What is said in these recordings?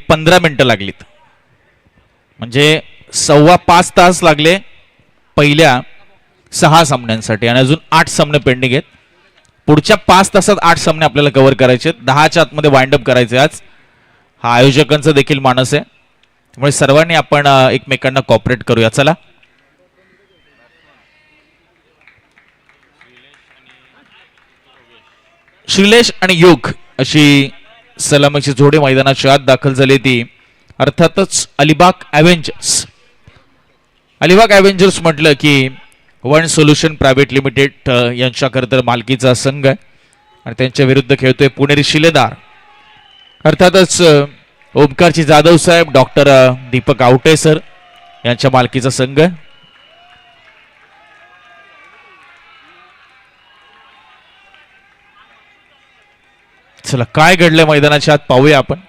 15 मिनिटं लागलीत. म्हणजे 5.25 तास लागले पहिल्या 6 सामन्यांसाठी आणि अजून 8 सामने पेंडिंग आहेत. पुढच्या 5 तासात 8 सामने आपल्याला कव्हर करायचे आहेत. 10च्या आतमध्ये वाइंड अप करायचे. आज हा आयोजकांचा देखील मानस आहे. त्यामुळे सर्वांनी आपण एकमेकांना कॉपरेट करूया. चला श्रीलेश आणि योग अशी सलामीची जोडी मैदानाच्या आत दाखल झाली. ती अर्थातच अलिबाग ॲव्हेंजर्स. अलिबाग ॲव्हेंजर्स म्हटलं की वन सोल्युशन प्रायव्हेट लिमिटेड यांच्याकरता मालकीचा संघ आहे आणि त्यांच्या विरुद्ध खेळतोय पुणेरी शिलेदार. अर्थातच ओमकारजी जाधव साहेब, डॉक्टर दीपक आवटे सर यांच्या मालकीचा संघ आहे. चला काय घडलंय मैदानाच्या आत पाहूया आपण.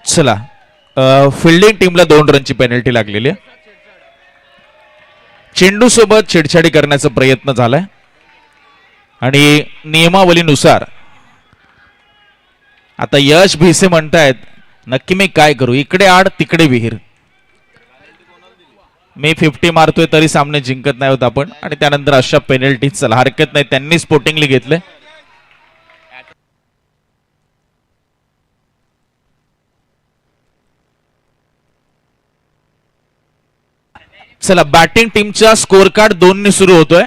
चला फिल्डिंग टीमला 2 रनची पेनल्टी लागलेली आहे. चेंडू सोबत छेडछाडी करण्याचा प्रयत्न झालाय आणि नियमावलीनुसार आता यश भिसे म्हणतायत नक्की मी काय करू, इकडे आड तिकडे विहीर. मी 50 मारतोय तरी सामने जिंकत नाही होत आपण आणि त्यानंतर अशा पेनल्टी. चला हरकत नाही, त्यांनी स्पोर्टिंगली घेतले. चला बॅटिंग टीमचा स्कोर कार्ड 2 ने सुरू होतोय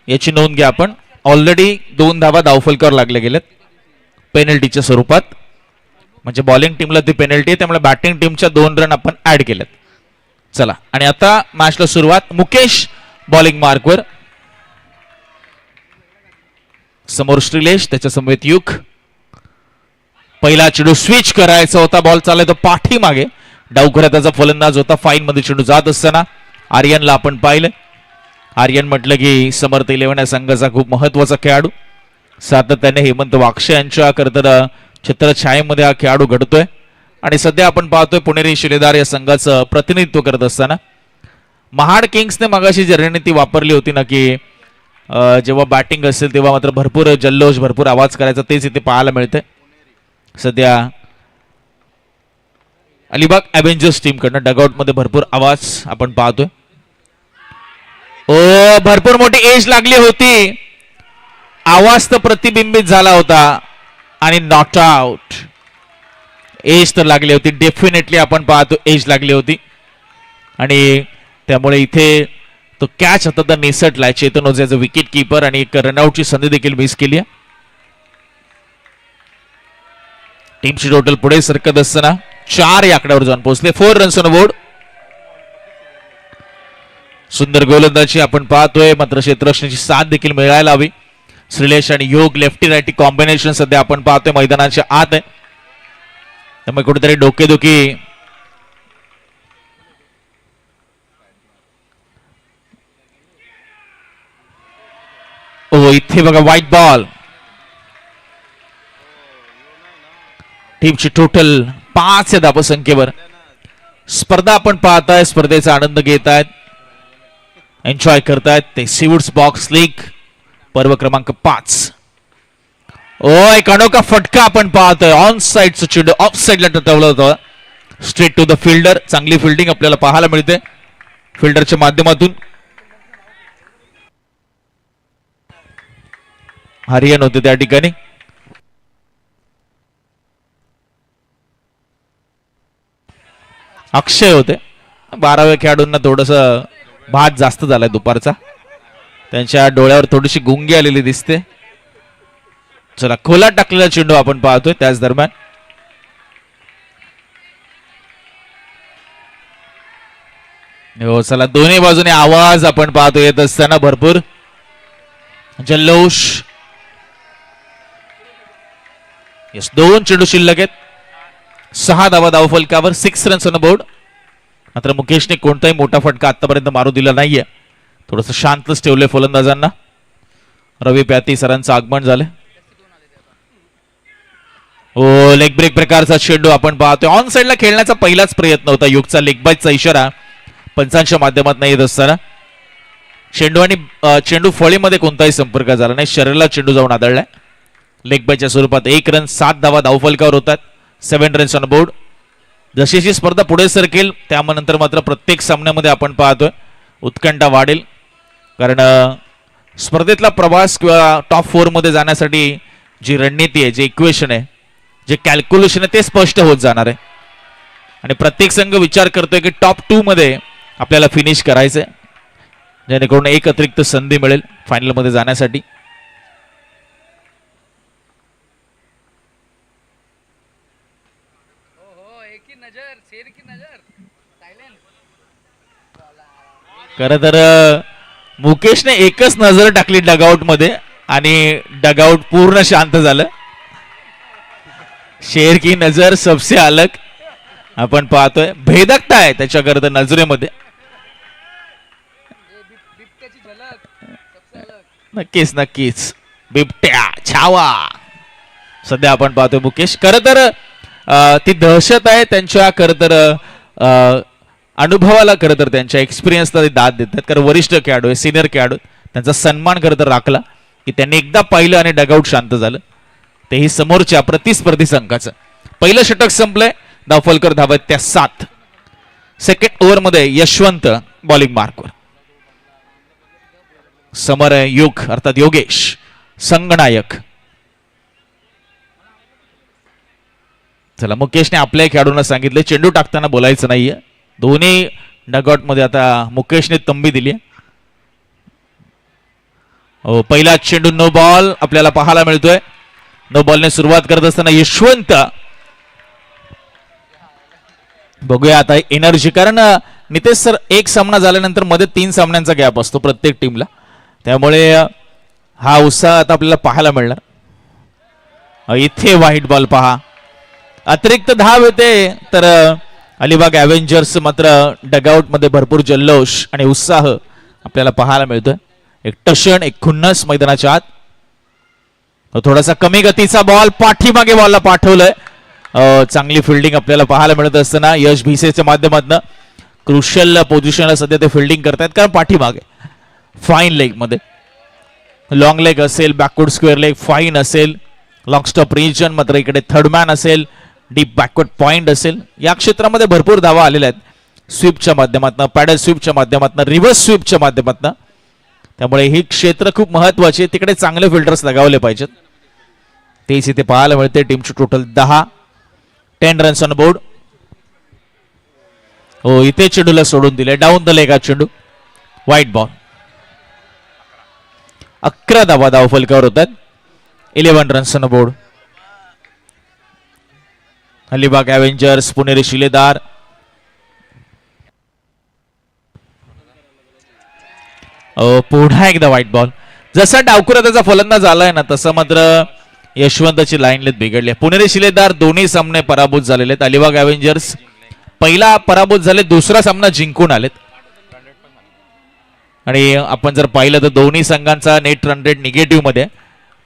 याची नोंद घ्या आपण. ऑलरेडी 2 धावा धावफलकावर लागले गेलेत पेनल्टीच्या स्वरूपात. म्हणजे बॉलिंग टीमला ती पेनल्टी आहे, त्यामुळे बॅटिंग टीमच्या 2 रन आपण ऍड केलेत. चला आणि आता मॅचला सुरुवात. मुकेश बॉलिंग मार्कवर, समोर श्रीलेश, त्याच्या समवेत युग. पहिला चेंडू स्विच करायचा होता, बॉल चाललाय तो पाठीमागे. डावखऱ्या त्याचा फलंदाज होता. फाईन मध्ये चेंडू जात असताना आर्यनला आपण पाहिलं. आर्यन म्हटलं की समर्थ 11 या संघाचा खूप महत्वाचा खेळाडू. सातत्याने हेमंत वाक्षे यांच्या करता छत्रछायेमध्ये हा खेळाडू घडतोय आणि सध्या आपण पाहतोय पुणेरी शिलेदार या संघाचं प्रतिनिधित्व करत असताना महाड किंग्सने मगाशी जी रणनीती वापरली होती ना की जेव्हा बॅटिंग असेल तेव्हा मात्र भरपूर जल्लोष, भरपूर आवाज करायचा, तेच इथे पाहायला मिळते. सध्या अलिबाग ॲव्हेंजर्स टीम कडनं डगआउट मध्ये भरपूर आवाज आपण पाहतोय. भरपूर मोठी एज लागली होती, आवाज तर प्रतिबिंबित झाला होता आणि नॉट आउट. एज तर लागली होती, डेफिनेटली आपण पाहतो एज लागली होती आणि त्यामुळे इथे तो कॅच आता तर निसटलाय. चेतन ओझ्याचा विकेट कीपर आणि एक रनआउटची संधी देखील मिस केली. टीमची टोटल पुढे सरकत असताना 4 या आकड्यावर जाऊन पोहोचले. 4 रन्स ऑन बोर्ड. सुंदर गोलंदाजी आपण पाहतोय, मात्र क्षेत्ररक्षणाची साथ देखील मिळायला हवी. श्रीलेश आणि योग लेफ्टी राईटी कॉम्बिनेशन सध्या आपण पाहतोय मैदानाच्या आत आहे, त्यामुळे कुठेतरी डोकेदुखी. इथे बघा व्हाईट बॉल. टीमची टोटल 5 या धावसंख्येवर स्पर्धा आपण पाहताय, स्पर्धेचा आनंद घेत आहेत, एन्जॉय करतायत ते सीवूड्स बॉक्स लीग पर्व क्रमांक 5. एक अनोखा फटका आपण पाहतोय. ऑन साइडचं चेंडू ऑफ साइडला टटवलं होतं, स्ट्रेट टू द फिल्डर. चांगली फिल्डिंग आपल्याला पाहायला मिळते फिल्डरच्या माध्यमातून. हरियाण होते त्या ठिकाणी. अक्षय होते. 12व्या खेळाडूंना थोडस भात जास्त झालाय दुपारचा, त्यांच्या डोळ्यावर थोडीशी गुंगी आलेली दिसते. चला खोला टाकलेला चेंडू आपण पाहतोय त्याच दरम्यान. हो चला दोन्ही बाजूने आवाज आपण पाहतो येत असताना भरपूर जल्लोष. यस 2 चेंडू शिल्लक आहेत, 6 धावा धावफलकावर, 6 रन्स ऑन बोर्ड. मात्र मुकेशने कोणताही मोठा फटका आतापर्यंत मारू दिला नाहीये, थोडस शांतच ठेवलंय फलंदाजांना. रवी प्याती सरांचं आगमन झालं. हो, लेग ब्रेक प्रकारचा चेंडू आपण पाहतोय. ऑन साइडला खेळण्याचा पहिलाच प्रयत्न होता. युगचा लेग बायचा इशारा पंचांच्या माध्यमातून येत असताना चेंडू आणि चेंडू फळीमध्ये कोणताही संपर्क झाला नाही. शरीराला चेंडू जाऊन आदळलाय. लेग बायच्या स्वरूपात 1 रन 7 धावा धावफलकावर होतात. 7 रन्स ऑन बोर्ड. जशी स्पर्धा पुढे सरकेल त्यानंतर मात्र प्रत्येक सामन्यामध्ये आपण पाहतोय उत्कंठा वाढेल. कारण स्पर्धेतला प्रवास किंवा टॉप 4 मध्ये जाण्यासाठी जी रणनीती आहे, जे इक्वेशन आहे, जे कॅल्क्युलेशन आहे ते स्पष्ट होत जाणार आहे. आणि प्रत्येक संघ विचार करतोय की टॉप 2 मध्ये आपल्याला फिनिश करायचंय, जेणेकरून एक अतिरिक्त संधी मिळेल फायनल मध्ये जाण्यासाठी. खर तर मुकेशने एकच नजर टाकली डगआउट मध्ये आणि डगआउट पूर्ण शांत झालं. शेर की नजर सबसे अलग आपण पाहतोय. भेदकता आहे त्याच्याकरता नजरेमध्ये. नक्कीच नक्कीच बिबट्या छावा सध्या आपण पाहतोय मुकेश. खर तर ती दहशत आहे त्यांच्या खर तर अनुभवाला, खरं तर त्यांच्या एक्सपिरियन्सला ते दाद देतात. कारण वरिष्ठ खेळाडू आहे, सिनियर खेळाडू, त्यांचा सन्मान खरं तर राखला की त्यांनी एकदा पाहिलं आणि डगआउट शांत झालं. तेही समोरच्या प्रतिस्पर्धी संघाचं. पहिलं षटक संपलंय. धावफलकर धावत त्या 7. सेकंड ओव्हर मध्ये यशवंत बॉलिंग मार्कवर. समर युग अर्थात योगेश संगनायक. चला, मुकेशने आपल्या खेळाडूंना सांगितलं चेंडू टाकताना बोलायचं नाहीये. दोन्ही डगआउट मध्ये आता मुकेशने तंबी दिली. पहिला चेंडू नो बॉल आपल्याला पाहायला मिळतोय. नो बॉलने सुरुवात करत असताना यशवंत. बघूया आता एनर्जी, कारण नितेश सर एक सामना झाल्यानंतर मध्ये 3 सामन्यांचा गॅप असतो प्रत्येक टीमला, त्यामुळे हा उत्साह आता आपल्याला पाहायला मिळणार. इथे व्हाईट बॉल पहा. अतिरिक्त धाव येते तर अलिबाग ॲव्हेंजर्स मात्र डगआउट मध्ये भरपूर जल्लोष आणि उत्साह आपल्याला पाहायला मिळतोय. एक टशन, एक खुन्नस मैदानाच्या आत. थोडासा कमी गतीचा बॉल पाठीमागे बॉलला पाठवलंय. चांगली फिल्डिंग आपल्याला पाहायला मिळत असताना यश भिसेच्या माध्यमातून क्रुशियल पोझिशनला सध्या ते फिल्डिंग करतायत, कारण पाठीमागे फाईन लेग मध्ये लॉंग लेग असेल, बॅकवर्ड स्क्वेअर लेग फाईन असेल, लॉंग स्टॉप रिजन मात्र इकडे थर्ड मॅन असेल, डीप बॅकवर्ड पॉइंट असेल. या क्षेत्रामध्ये भरपूर धावा आलेल्या आहेत स्वीपच्या माध्यमातून, पॅडल स्वीपच्या माध्यमातून, रिव्हर्स स्वीपच्या माध्यमातून. त्यामुळे ही क्षेत्र खूप महत्वाची आहे. तिकडे चांगले फिल्डर्स लगावले पाहिजेत. तेच इथे पाहायला मिळते. टीमची टोटल 10 रन्स ऑन बोर्ड. हो, इथे चेंडूला सोडून दिले. डाऊन द लेग हा चेंडू. White ball. 11 धावा धावफलकावर होतात. 11 runs on board. Alibag avengers Puneri Shiledar. पुन्हा एकदा व्हाईट बॉल. जसा डावखुरा त्याचा फलंदाज आलाय ना, तसं मात्र यशवंतची लाईन लेत बिघडली. पुणेरी शिलेदार दोन्ही सामने पराभूत झालेले आहेत. अलिबाग ॲव्हेंजर्स पहिला पराभूत झाले, दुसरा सामना जिंकून आलेत. आणि आपण जर पाहिलं तर दोन्ही संघांचा नेट रन रेट निगेटिव्ह मध्ये,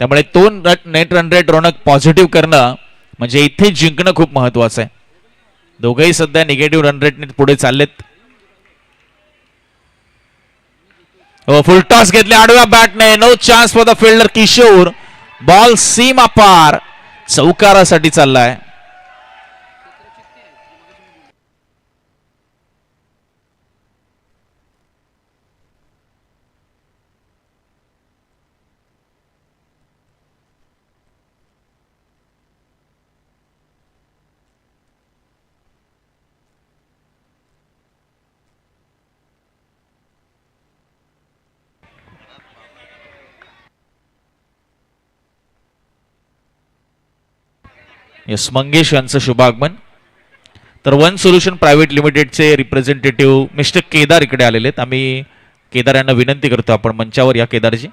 त्यामुळे तो net run rate Ronak positive करणं म्हणजे इथे जिंकणं खूप महत्वाचं आहे. दोघेही सध्या निगेटिव्ह रन रेटने पुढे चाललेत. फुल टॉस घेतले आडव्या बॅटने. No chance for the fielder Kishor. Ball सीमा पार चौकारासाठी चाललाय. यस, मंगेश यांचं शुभागमन. तर वन सोल्युशन प्रायव्हेट लिमिटेडचे रिप्रेझेंटेटिव्ह मिस्टर केदार इकडे आलेले आहेत. आम्ही केदार यांना विनंती करतो आपण मंचावर या. केदारजी,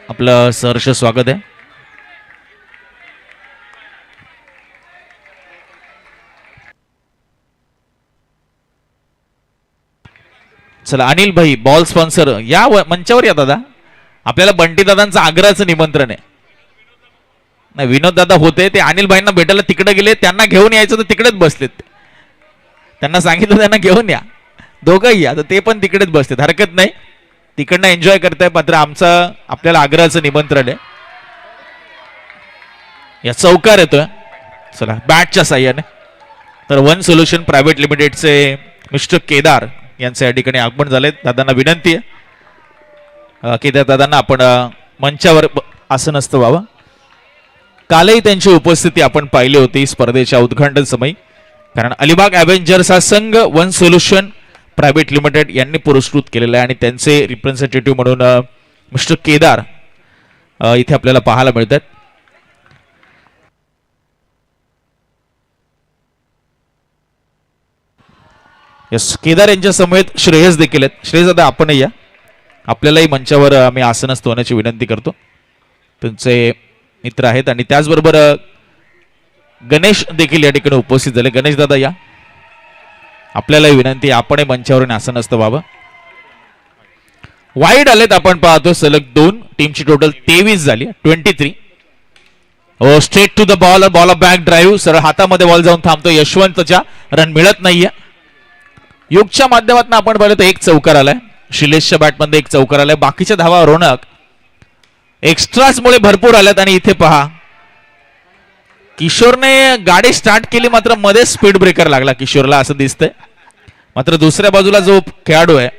आपलं सहर्ष स्वागत आहे. चला, अनिल भाई बॉल स्पॉन्सर या मंचावर या दादा. आपल्याला बंटी दादांचं आग्रहाचं निमंत्रण आहे. नाही, विनोद दादा होते ते अनिल भाईंना भेटायला तिकडे गेले, त्यांना घेऊन यायचं तर तिकडेच बसलेत. त्यांना सांगितलं त्यांना घेऊन या, दोघंही या, तर ते पण तिकडेच बसलेत. हरकत नाही, तिकडनं एन्जॉय करताय. मात्र आमचं आपल्याला आग्रहाचं निमंत्रण आहे. या चौकार येतोय, चला बॅटच्या साह्याने. तर वन सोल्युशन प्रायव्हेट लिमिटेडचे मिस्टर केदार यांचं या ठिकाणी आगमन झाले. दादांना विनंती आहे की त्या दादांना आपण मंचावर आसन असतं व्हावं. कालही त्यांची उपस्थिती आपण पाहिली होती स्पर्धेच्या उद्घाटन समयी, कारण अलिबाग ॲव्हेंजर्स हा संघ वन सोल्युशन प्रायव्हेट लिमिटेड यांनी पुरस्कृत केलेला आहे आणि त्यांचे रिप्रेझेंटेटिव्ह म्हणून मिस्टर केदार इथे आपल्याला पाहायला मिळतात. यस, केदार यांच्या समेत श्रेयस देखील आहेत. श्रेयस दादा आपणही या, आपल्यालाही मंचावर आम्ही आसनस्थ होण्याची विनंती करतो. त्यांचे मित्र आहेत आणि त्याचबरोबर गणेश देखील या ठिकाणी उपस्थित झाले. गणेश दादा या, आपल्यालाही विनंती, आपणही मंचावरून आसनस्थ व्हावं. वाईड आलेत आपण पाहतो सलग 2. टीमची टोटल 23 झाली, 23. Oh straight to the ball, ball off back drive, सरळ हातामध्ये बॉल जाऊन थांबतो. यशवंतच्या रन मिळत नाहीये. युगच्या माध्यमातून आपण पाहिलं तर एक चौकार आलाय, शिलेशच्या बॅटमध्ये एक चौकार आलाय. बाकीच्या धावा रोनक एक्स्ट्राच मुळे भरपूर आल्यात. आणि इथे पहा, किशोरने गाडी स्टार्ट केली, मात्र मध्ये स्पीड ब्रेकर लागला किशोरला असं दिसतंय. मात्र दुसऱ्या बाजूला जो खेळाडू आहे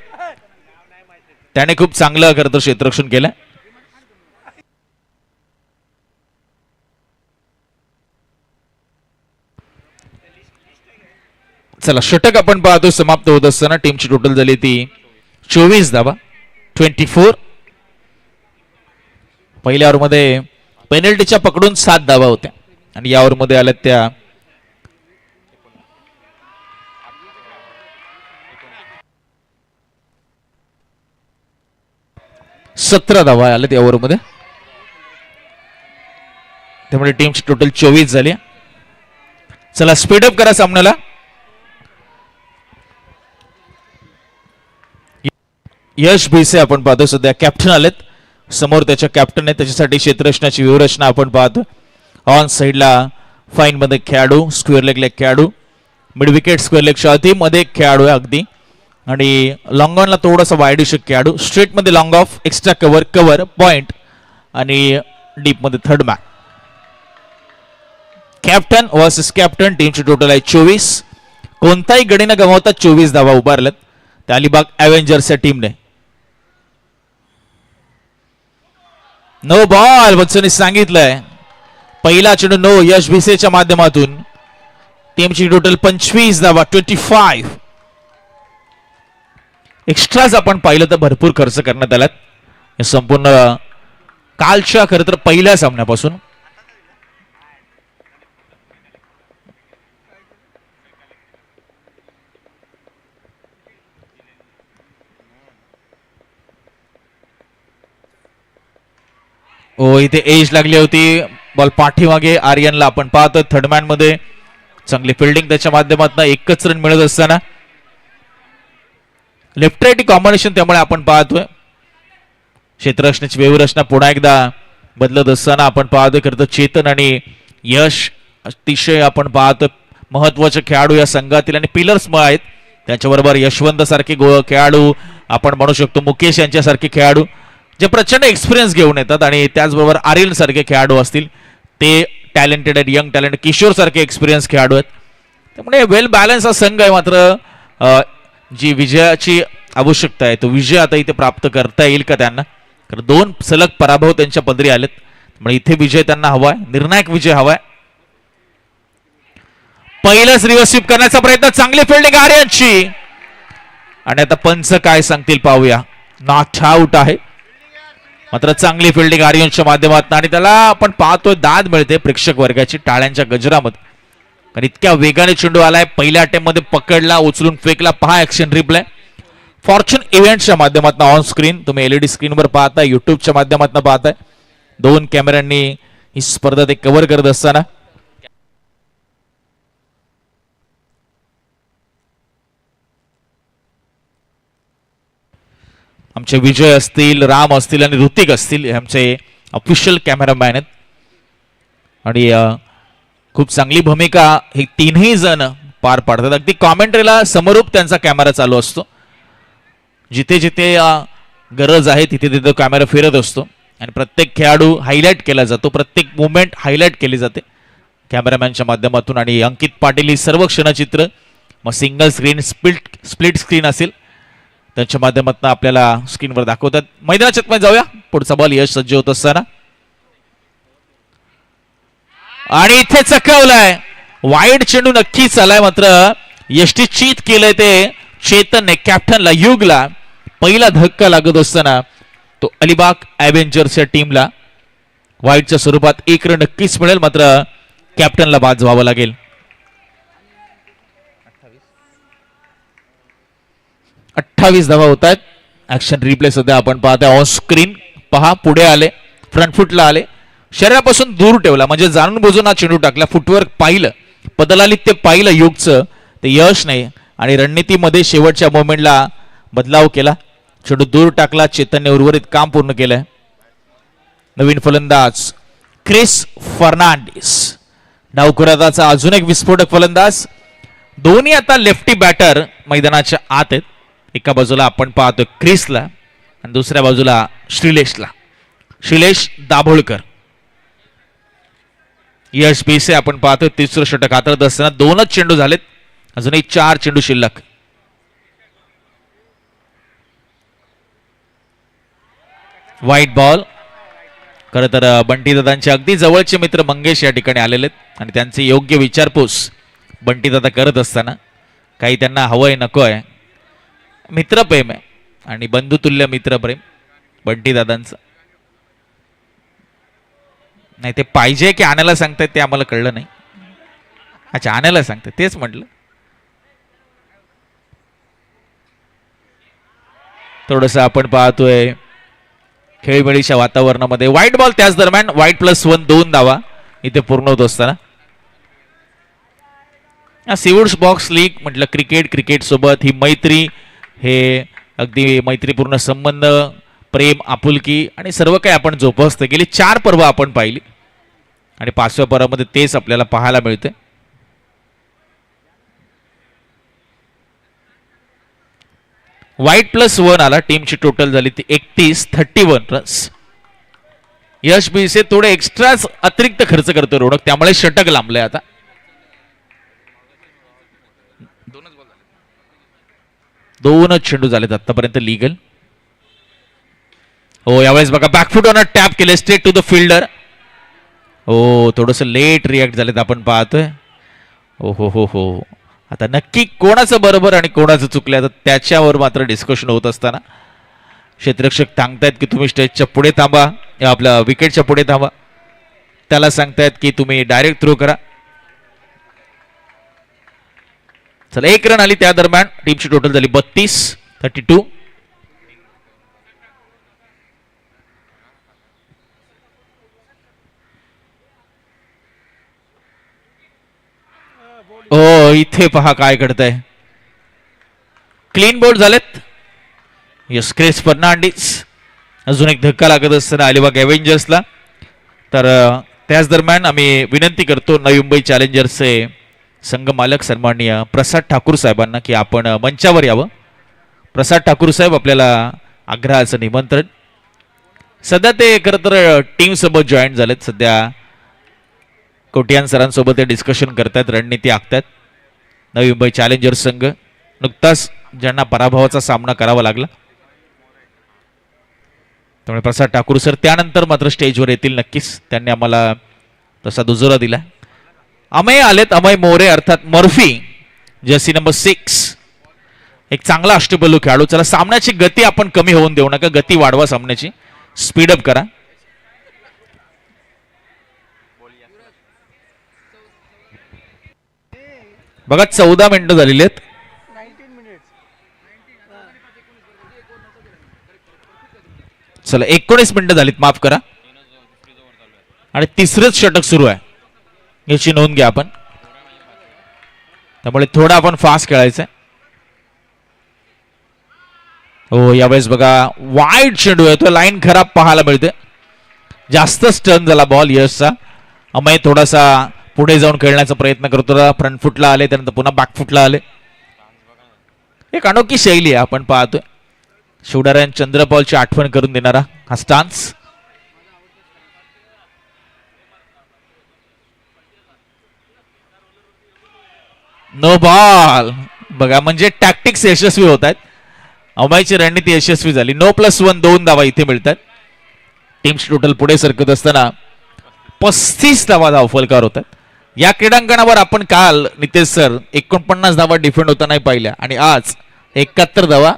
त्याने खूप चांगलं खरं तर क्षेत्ररक्षण केलं. चला, षटक आपण पाहतो समाप्त होत असताना. टीमची टोटल झाली ती 24 धावा, 24. पहिल्या ओव्हरमध्ये पेनल्टीच्या पकडून 7 धावा होत्या आणि या ओव्हरमध्ये आल्यात त्या 17 धावा आल्यात या ओव्हरमध्ये. त्यामुळे टीमची टोटल 24 झाली. चला, स्पीडअप करा सामन्याला. यश भिसे आपण पाहतो सध्या कॅप्टन आलेत. समोर त्याच्या कॅप्टन आहे, त्याच्यासाठी क्षेत्ररक्षणाची व्यूहरचना आपण पाहतो. ऑन साइडला फाईन मध्ये खेळाडू, स्क्वेअर लेगला एक खेळाडू, मिड विकेट स्क्वेअर लेगच्या अतिमध्ये एक खेळाडू आहे अगदी, आणि लॉंग ऑनला थोडासा वाईडिश एक खेळाडू. स्ट्रेट मध्ये long of, extra cover point, आणि डीप मध्ये third man. Captain versus captain. टीमची टोटल आहे 24. कोणताही गडी न गमावता 24 धावा उभारल्यात त्या अलिबाग ॲव्हेंजर्सच्या टीमने. नो बॉल वत्सने सांगितलंय. पहिला चेंडू नो, यश भिसेच्या माध्यमातून. टीमची टोटल 25 धावा, 25. एक्स्ट्राच आपण पाहिलं तर भरपूर खर्च करण्यात आलात संपूर्ण कालच्या खरं तर पहिल्या सामन्यापासून. ओ, इथे एज लागली होती. बॉल पाठीमागे आर्यनला आपण पाहतो. थर्ड मॅन मध्ये चांगली फिल्डिंग त्याच्या माध्यमातून एकच रन मिळत असताना लेफ्ट राईट कॉम्बिनेशन, त्यामुळे आपण पाहतोय क्षेत्ररक्षणाची व्यवस्था पुन्हा एकदा बदलत असताना आपण पाहतोय. खरं तर चेतन आणि यश अतिशय आपण पाहतोय महत्वाचे खेळाडू या संघातील आणि पिलर्स आहेत. त्याच्याबरोबर यशवंत सारखे खेळाडू आपण म्हणू शकतो, मुकेश यांच्यासारखे खेळाडू जे प्रचंड एक्सपिरियन्स घेऊन येतात, आणि त्याचबरोबर आर्यन सारखे खेळाडू असतील ते टॅलेंटेड आहेत, यंग टॅलेंट. किशोर सारखे एक्सपिरियन्स खेळाडू आहेत. त्यामुळे वेल बॅलन्स हा संघ आहे. मात्र जी विजयाची आवश्यकता आहे तो विजय आता इथे प्राप्त करता येईल का त्यांना? कारण 2 सलग पराभव त्यांच्या पदरी आलेत. त्यामुळे इथे विजय त्यांना हवाय, निर्णायक विजय हवाय. पहिलाच रिव्हर्स स्वीप करण्याचा प्रयत्न, चांगली फिल्डिंग आर्यनची, आणि आता पंच काय सांगतील पाहूया. नॉट आउट आहे, मात्र चांगली फिल्डिंग आर्यनच्या माध्यमातून, आणि त्याला आपण पाहतोय दाद मिळते प्रेक्षक वर्गाची टाळ्यांच्या गजरामध्ये. कारण इतक्या वेगाने चेंडू आलाय, पहिल्या अटेम्प्ट मध्ये पकडला, उचलून फेकला. पहा ऍक्शन रिप्ले फॉर्च्यून इव्हेंट्सच्या माध्यमातून ऑन स्क्रीन, तुम्ही एलईडी स्क्रीनवर पाहताय, युट्यूबच्या माध्यमातून पाहताय. 2 कॅमेऱ्यांनी ही स्पर्धा ते कव्हर करत असताना आमचे विजय असतील, राम असतील आणि ऋतिक असतील, हे आमचे ऑफिशियल कॅमेरामॅन आहेत आणि खूप चांगली भूमिका हे तीनही जण पार पाडतात. अगदी कॉमेंट्रीला समरूप त्यांचा कॅमेरा चालू असतो. जिथे जिथे गरज आहे तिथे तिथे कॅमेरा फिरत असतो आणि प्रत्येक खेळाडू हायलाइट केला जातो, प्रत्येक मुवमेंट हायलाइट केली जाते कॅमेरामॅनच्या माध्यमातून. आणि अंकित पाटील ही सर्व क्षणचित्र मग सिंगल स्क्रीन, स्प्लिट स्क्रीन असेल त्यांच्या माध्यमातून आपल्याला स्क्रीनवर दाखवतात. मैदानाच्या मध्ये जाऊया. पुढचा बॉल यश सज्ज होत असताना आणि इथे चकवलाय. वाईड चेंडू नक्कीच आलाय, मात्र यष्टी चित केलंय ते चेतनने कॅप्टनला, युगला. पहिला धक्का लागत असताना तो अलिबाग ॲव्हेंजर्सच्या टीमला वाईडच्या स्वरूपात 1 रन नक्कीच मिळेल, मात्र कॅप्टनला बाद व्हावं लागेल. 28 धावा होत आहेत. ऍक्शन रिप्ले सध्या आपण पाहतोय ऑन स्क्रीन. पहा, पुढे आले, फ्रंट फुटला आले, शरीरापासून दूर ठेवला, म्हणजे जाणून बुजून हा चेंडू टाकला. फुटवर्क पाहिलं, पदलालित ते पाहिलं युगचं, ते यश नाही. आणि रणनीतीमध्ये शेवटच्या मोमेंटला बदलाव केला, चेंडू दूर टाकला. चेतनने उर्वरित काम पूर्ण केलंय. नवीन फलंदाज क्रिस फर्नांडिस, डावखुरादाचा अजून एक विस्फोटक फलंदाज. दोन्ही आता लेफ्टी बॅटर मैदानाच्या आत आहेत. एका बाजूला आपण पाहतोय क्रिसला आणि दुसऱ्या बाजूला श्रीलेशला, श्रीलेश दाभोळकर. यश बीसे आपण पाहतोय तिसरं षटक हाताळत असताना 2च चेंडू झालेत, अजूनही 4 चेंडू शिल्लक. White ball. खरं तर बंटीदादांचे अगदी जवळचे मित्र मंगेश या ठिकाणी आलेले आहेत आणि त्यांचे योग्य विचारपूस बंटीदादा करत असताना काही त्यांना हवंय नको आहे, मित्रप्रेम आहे आणि बंधुतुल्य मित्रप्रेम बंटीदादांचं. नाही ते पाहिजे की आणायला सांगतायत ते आम्हाला कळलं नाही. अच्छा, आणायला सांगते, तेच म्हटलं. थोडस आपण पाहतोय खेळीमेळीच्या वातावरणामध्ये व्हाईट बॉल. त्याच दरम्यान व्हाईट +1 2 धावा इथे पूर्ण होत असताना सीवूड्स बॉक्स लीग म्हटलं क्रिकेट सोबत ही मैत्री, हे अगदी मैत्रीपूर्ण संबंध, प्रेम, आपुलकी आणि सर्व काही आपण जोपासतो. गेली 4 पर्व आपण पाहिली आणि 5व्या पर्वामध्ये तेच आपल्याला पाहायला मिळते. व्हाईट +1 आला. टीमची टोटल झाली ती 31 रन्स. यश बीसे थोडे एक्स्ट्राच अतिरिक्त खर्च करतो रोडक, त्यामुळे षटक लांबले. आता 2च चेंडू झालेत आतापर्यंत लीगल. हो, यावेळेस बघा बॅकफुट ऑन टॅप केले स्ट्रेट टू द फिल्डर. हो, थोडस लेट रिॲक्ट झालेत आपण पाहतोय. हो हो हो हो, आता नक्की कोणाचं बरोबर आणि कोणाचं चुकलं आता त्याच्यावर मात्र डिस्कशन होत असताना क्षेत्ररक्षक सांगतायत की तुम्ही स्टेजच्या पुढे थांबा, आपल्या विकेटच्या पुढे थांबा. त्याला सांगतायत की तुम्ही डायरेक्ट थ्रो करा. चला, 1 रन आली. त्या दरम्यान टीमची टोटल झाली 32. हो, इथे पहा काय घडतंय. क्लीन बोल्ड झालेत. Yes, Chris Fernandes. अजून एक धक्का लागत असताना अलिबाग ॲव्हेंजर्सला. तर त्याच दरम्यान आम्ही विनंती करतो नवी मुंबई चॅलेंजर्सचे संघ मालक सन्माननीय प्रसाद ठाकूर साहेबांना की आपण मंचावर यावं. प्रसाद ठाकूर साहेब, आपल्याला आग्रहाचं निमंत्रण. सध्या ते खरं तर टीम सोबत जॉईन झालेत. सध्या कोटियान सरांसोबत ते डिस्कशन करतात, रणनीती आखतात. नवी मुंबई चॅलेंजर्स संघ नुकताच ज्यांना पराभवाचा सामना करावा लागला, त्यामुळे प्रसाद ठाकूर सर त्यानंतर मात्र स्टेजवर येतील नक्कीच. त्यांनी आम्हाला तसा दुजोरा दिला. अमय आलेत, अमय मोरे अर्थात मर्फी, जर्सी नंबर 6. एक चांगला अष्टपैलू खेळाडू. चला, सामन्याची गती आपण कमी होऊन देऊ नका, गती वाढवा, सामन्याची स्पीडअप करा. बघा 14 मिनिटं झालेली आहेत. चला, 19 मिनिटं झालीत, माफ करा. आणि तिसरंच षटक सुरू आहे, याची नोंद घ्या आपण. त्यामुळे थोडा आपण फास्ट खेळायचंय. हो, यावेळेस बघा वाईड चेंडू आहे, तो लाईन खराब पाहायला मिळते. जास्तच टर्न झाला बॉल यशचा. अमय थोडासा पुढे जाऊन खेळण्याचा प्रयत्न करतो, फ्रंट फुटला आले, त्यानंतर पुन्हा बॅक फुटला आले. एक अनोखी शैली आहे आपण पाहतोय. शिवरायन चंद्रपॉलची आठवण करून देणारा हा स्टान्स. No ball. बघा म्हणजे टॅक्टिक्स यशस्वी होत आहेत. अमयची रणनीती यशस्वी झाली. 9+1 2 धावा इथे मिळतात. टीम्स टोटल पुढे सरकत असताना 35 धावा धावफलकावर होतात. या क्रीडांगणावर आपण काल नितेश सर 49 धावा डिफेंड होताना पाहिल्या आणि आज 71 धावा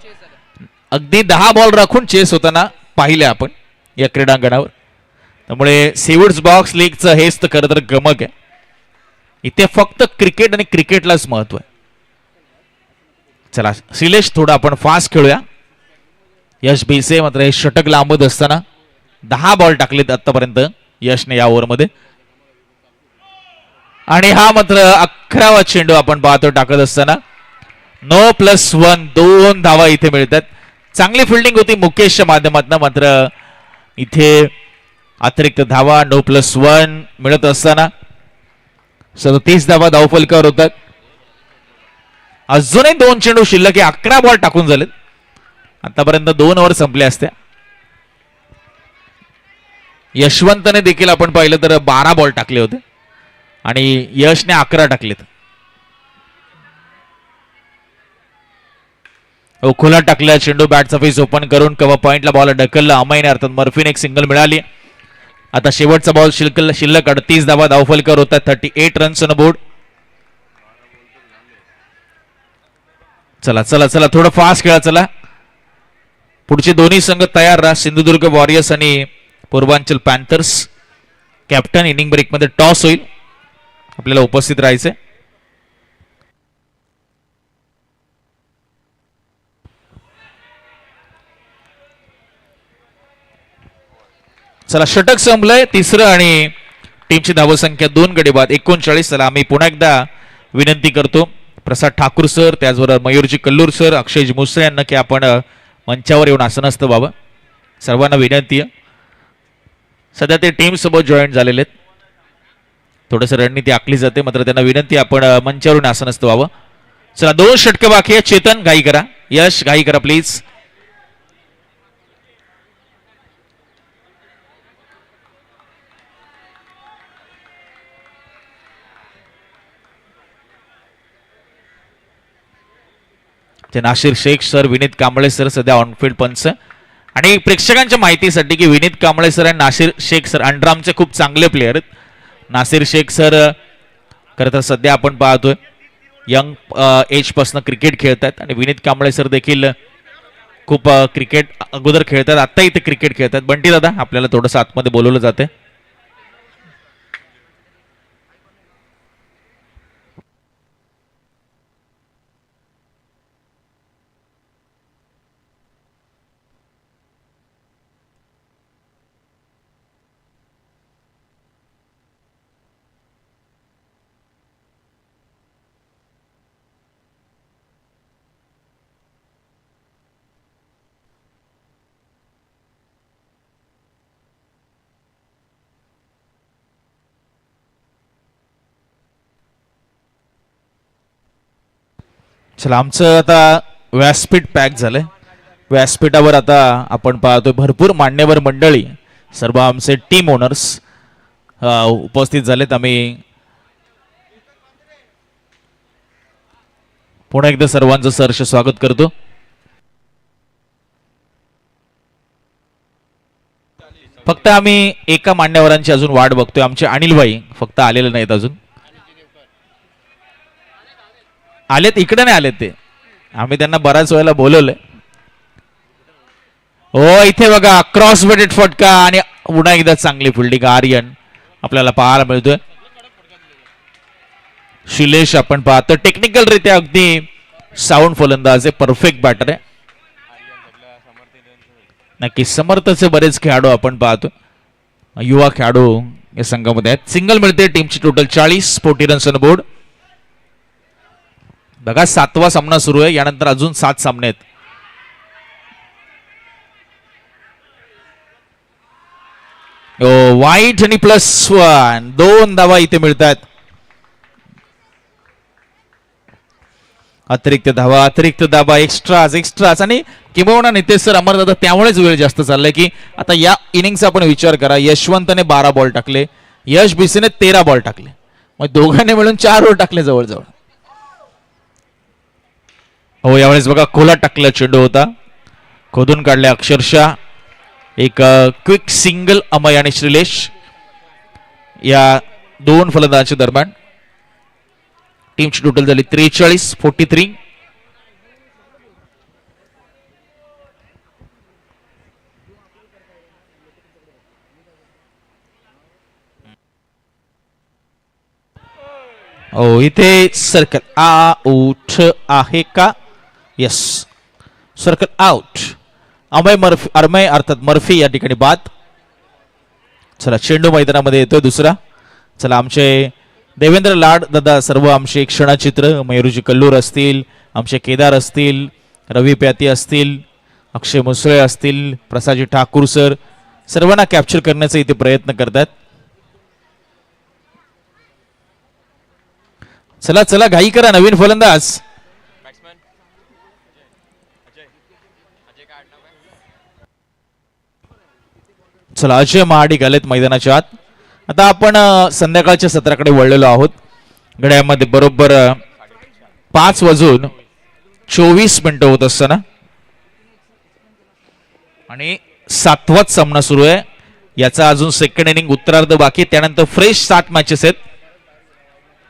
अगदी 10 बॉल राखून चेस होताना पाहिल्या आपण या क्रीडांगणावर. त्यामुळे सीवूड्स बॉक्स लीगचं हेच तर खरं तर गमक आहे. इथे फक्त क्रिकेट आणि क्रिकेटलाच महत्व आहे. चला श्रीलेश थोडं आपण फास्ट खेळूया. यश बेसे मात्र हे षटक लांबत असताना 10 बॉल टाकलेत आतापर्यंत यशने या ओव्हरमध्ये. आणि हा मात्र 11वा चेंडू आपण पाहतो टाकत असताना 9+1 2 धावा इथे मिळतात. चांगली फिल्डिंग होती मुकेशच्या माध्यमातून, मात्र इथे अतिरिक्त धावा 9+1 मिळत असताना 37 धावा धावफलकावर होतात. अजूनही 2 चेंडू शिल्लक, 11 बॉल टाकून झालेत. आतापर्यंत 2 ओव्हर संपल्या असत्या. यशवंतने देखील आपण पाहिलं तर 12 बॉल टाकले होते आणि यशने 11 टाकलेत. खोला टाकल्या चेंडू, बॅटचा फेस ओपन करून कव्हर पॉइंटला बॉल ढकलला अमयने, अर्थात मर्फीने एक सिंगल मिळाली. आता शेवटचा बॉल शिल्लक 38 धावा धावफलकावर होतात. 38 रन्स ऑन बोर्ड. चला चला चला थोडं फास्ट खेळा. चला पुढचे दोन्ही संघ तयार राहा. सिंधुदुर्ग वॉरियर्स आणि Purvanchal panthers. Captain inning break मध्ये टॉस होईल, आपल्याला उपस्थित राहायचंय. चला षटक संपलंय. तिसरं आणि टीमची धावसंख्या 2 गडी बाद 39. चला आम्ही पुन्हा एकदा विनंती करतो प्रसाद ठाकूर सर, त्याचबरोबर मयूरजी कल्लूर सर, अक्षयजी मुसळे यांना की आपण मंचावर येऊन आसनस्थ व्हावं. सर्वांना विनंती आहे. सध्या ते टीम सोबत जॉईन झालेले आहेत. थोडंसं रणनीती आखली जाते, मात्र त्यांना विनंती आपण मंचावरून आसनस्थ व्हावं. चला 2 षटकं बाकी आहे. चेतन घाई करा, यश घाई करा please. Nashir Shaikh sir, Vineet Kamble sir सध्या ऑनफील्ड पंच. आणि प्रेक्षकांच्या माहितीसाठी की विनीत कांबळे सर आणि नाशिर शेख सर अंडरआर्मचे खूप चांगले प्लेयर आहेत. नासिर शेख सर खरं तर सध्या आपण पाहतोय यंग एज पासून क्रिकेट खेळतात आणि विनीत कांबळे सर देखील खूप क्रिकेट अगोदर खेळतात, आता इथे क्रिकेट खेळतात. बंटी दादा आपल्याला थोडंसं आतमध्ये बोलवलं जाते. चला आमचं आता व्यासपीठ पॅक झालंय. व्यासपीठावर आता आपण पाहतोय भरपूर मान्यवर मंडळी, सर्व आमचे टीम ओनर्स उपस्थित झालेत. आम्ही पुन्हा एकदा सर्वांचं सहर्ष स्वागत करतो. फक्त आम्ही एका मान्यवरांची अजून वाट बघतोय. आमचे अनिलभाई फक्त आलेले नाहीत अजून. आलेत, इकडे नाही आलेत ते, आम्ही त्यांना बऱ्याच वेळेला बोलवलंय. हो इथे बघा क्रॉस बेटेड फटका आणि पुन्हा एकदा चांगली फिल्डिंग आर्यन आपल्याला पाहायला मिळतोय. शिलेश आपण पाहतो टेक्निकल रित्या अगदी साऊंड फलंदाज आहे, परफेक्ट बॅटर आहे. नक्की समर्थचे बरेच खेळाडू आपण पाहतो, युवा खेळाडू या संघामध्ये आहेत. सिंगल मिळते. टीमची टोटल 40, 40 रन्स ऑन बोर्ड. बघा 7वा सामना सुरू आहे, यानंतर अजून 7 सामने आहेत. वाईट आणि +1 2 धावा इथे मिळतात. अतिरिक्त धावा, अतिरिक्त धावा, एक्स्ट्राज आणि किंबहुना नितेश सर अमरदादा त्यामुळेच वेळ जास्त चाललाय की आता या इनिंगचा आपण विचार करा. यशवंतने 12 बॉल टाकले, यश बीसीने 13 बॉल टाकले, मग दोघांनी मिळून 4 ओव्हर टाकले जवळजवळ. हो यावेळेस बघा खोला टाकला चेंडू होता, खोदून काढले अक्षरशः. एक क्विक सिंगल अमय आणि श्रीलेश या दोन फलंदाजांच्या दरम्यान. टीमची टोटल झाली 43-43. ओ इथे सर्कल आउट आहे का? Yes, circle out. अमय अर्थात मर्फी या ठिकाणी बाद. चला चेंडू मैदानामध्ये येतोय दुसरा. चला आमचे देवेंद्र लाड दादा, सर्व आमचे क्षणचित्र, मयुरजी कल्लूर असतील, आमचे केदार असतील, रवी प्याती असतील, अक्षय मुसळे असतील, प्रसादजी ठाकूर सर, सर्वांना कॅप्चर करण्याचा इथे प्रयत्न करतात. चला चला घाई करा, नवीन फलंदाज. चला अजय महाडिक आलेत मैदानाच्या आत. आता आपण संध्याकाळच्या सत्राकडे वळलेलो आहोत. घड्याळामध्ये बरोबर 5:24 होत असताना आणि 7वाच सामना सुरू आहे. याचा अजून सेकंड इनिंग उत्तरार्ध बाकी, त्यानंतर फ्रेश 7 मॅचेस आहेत.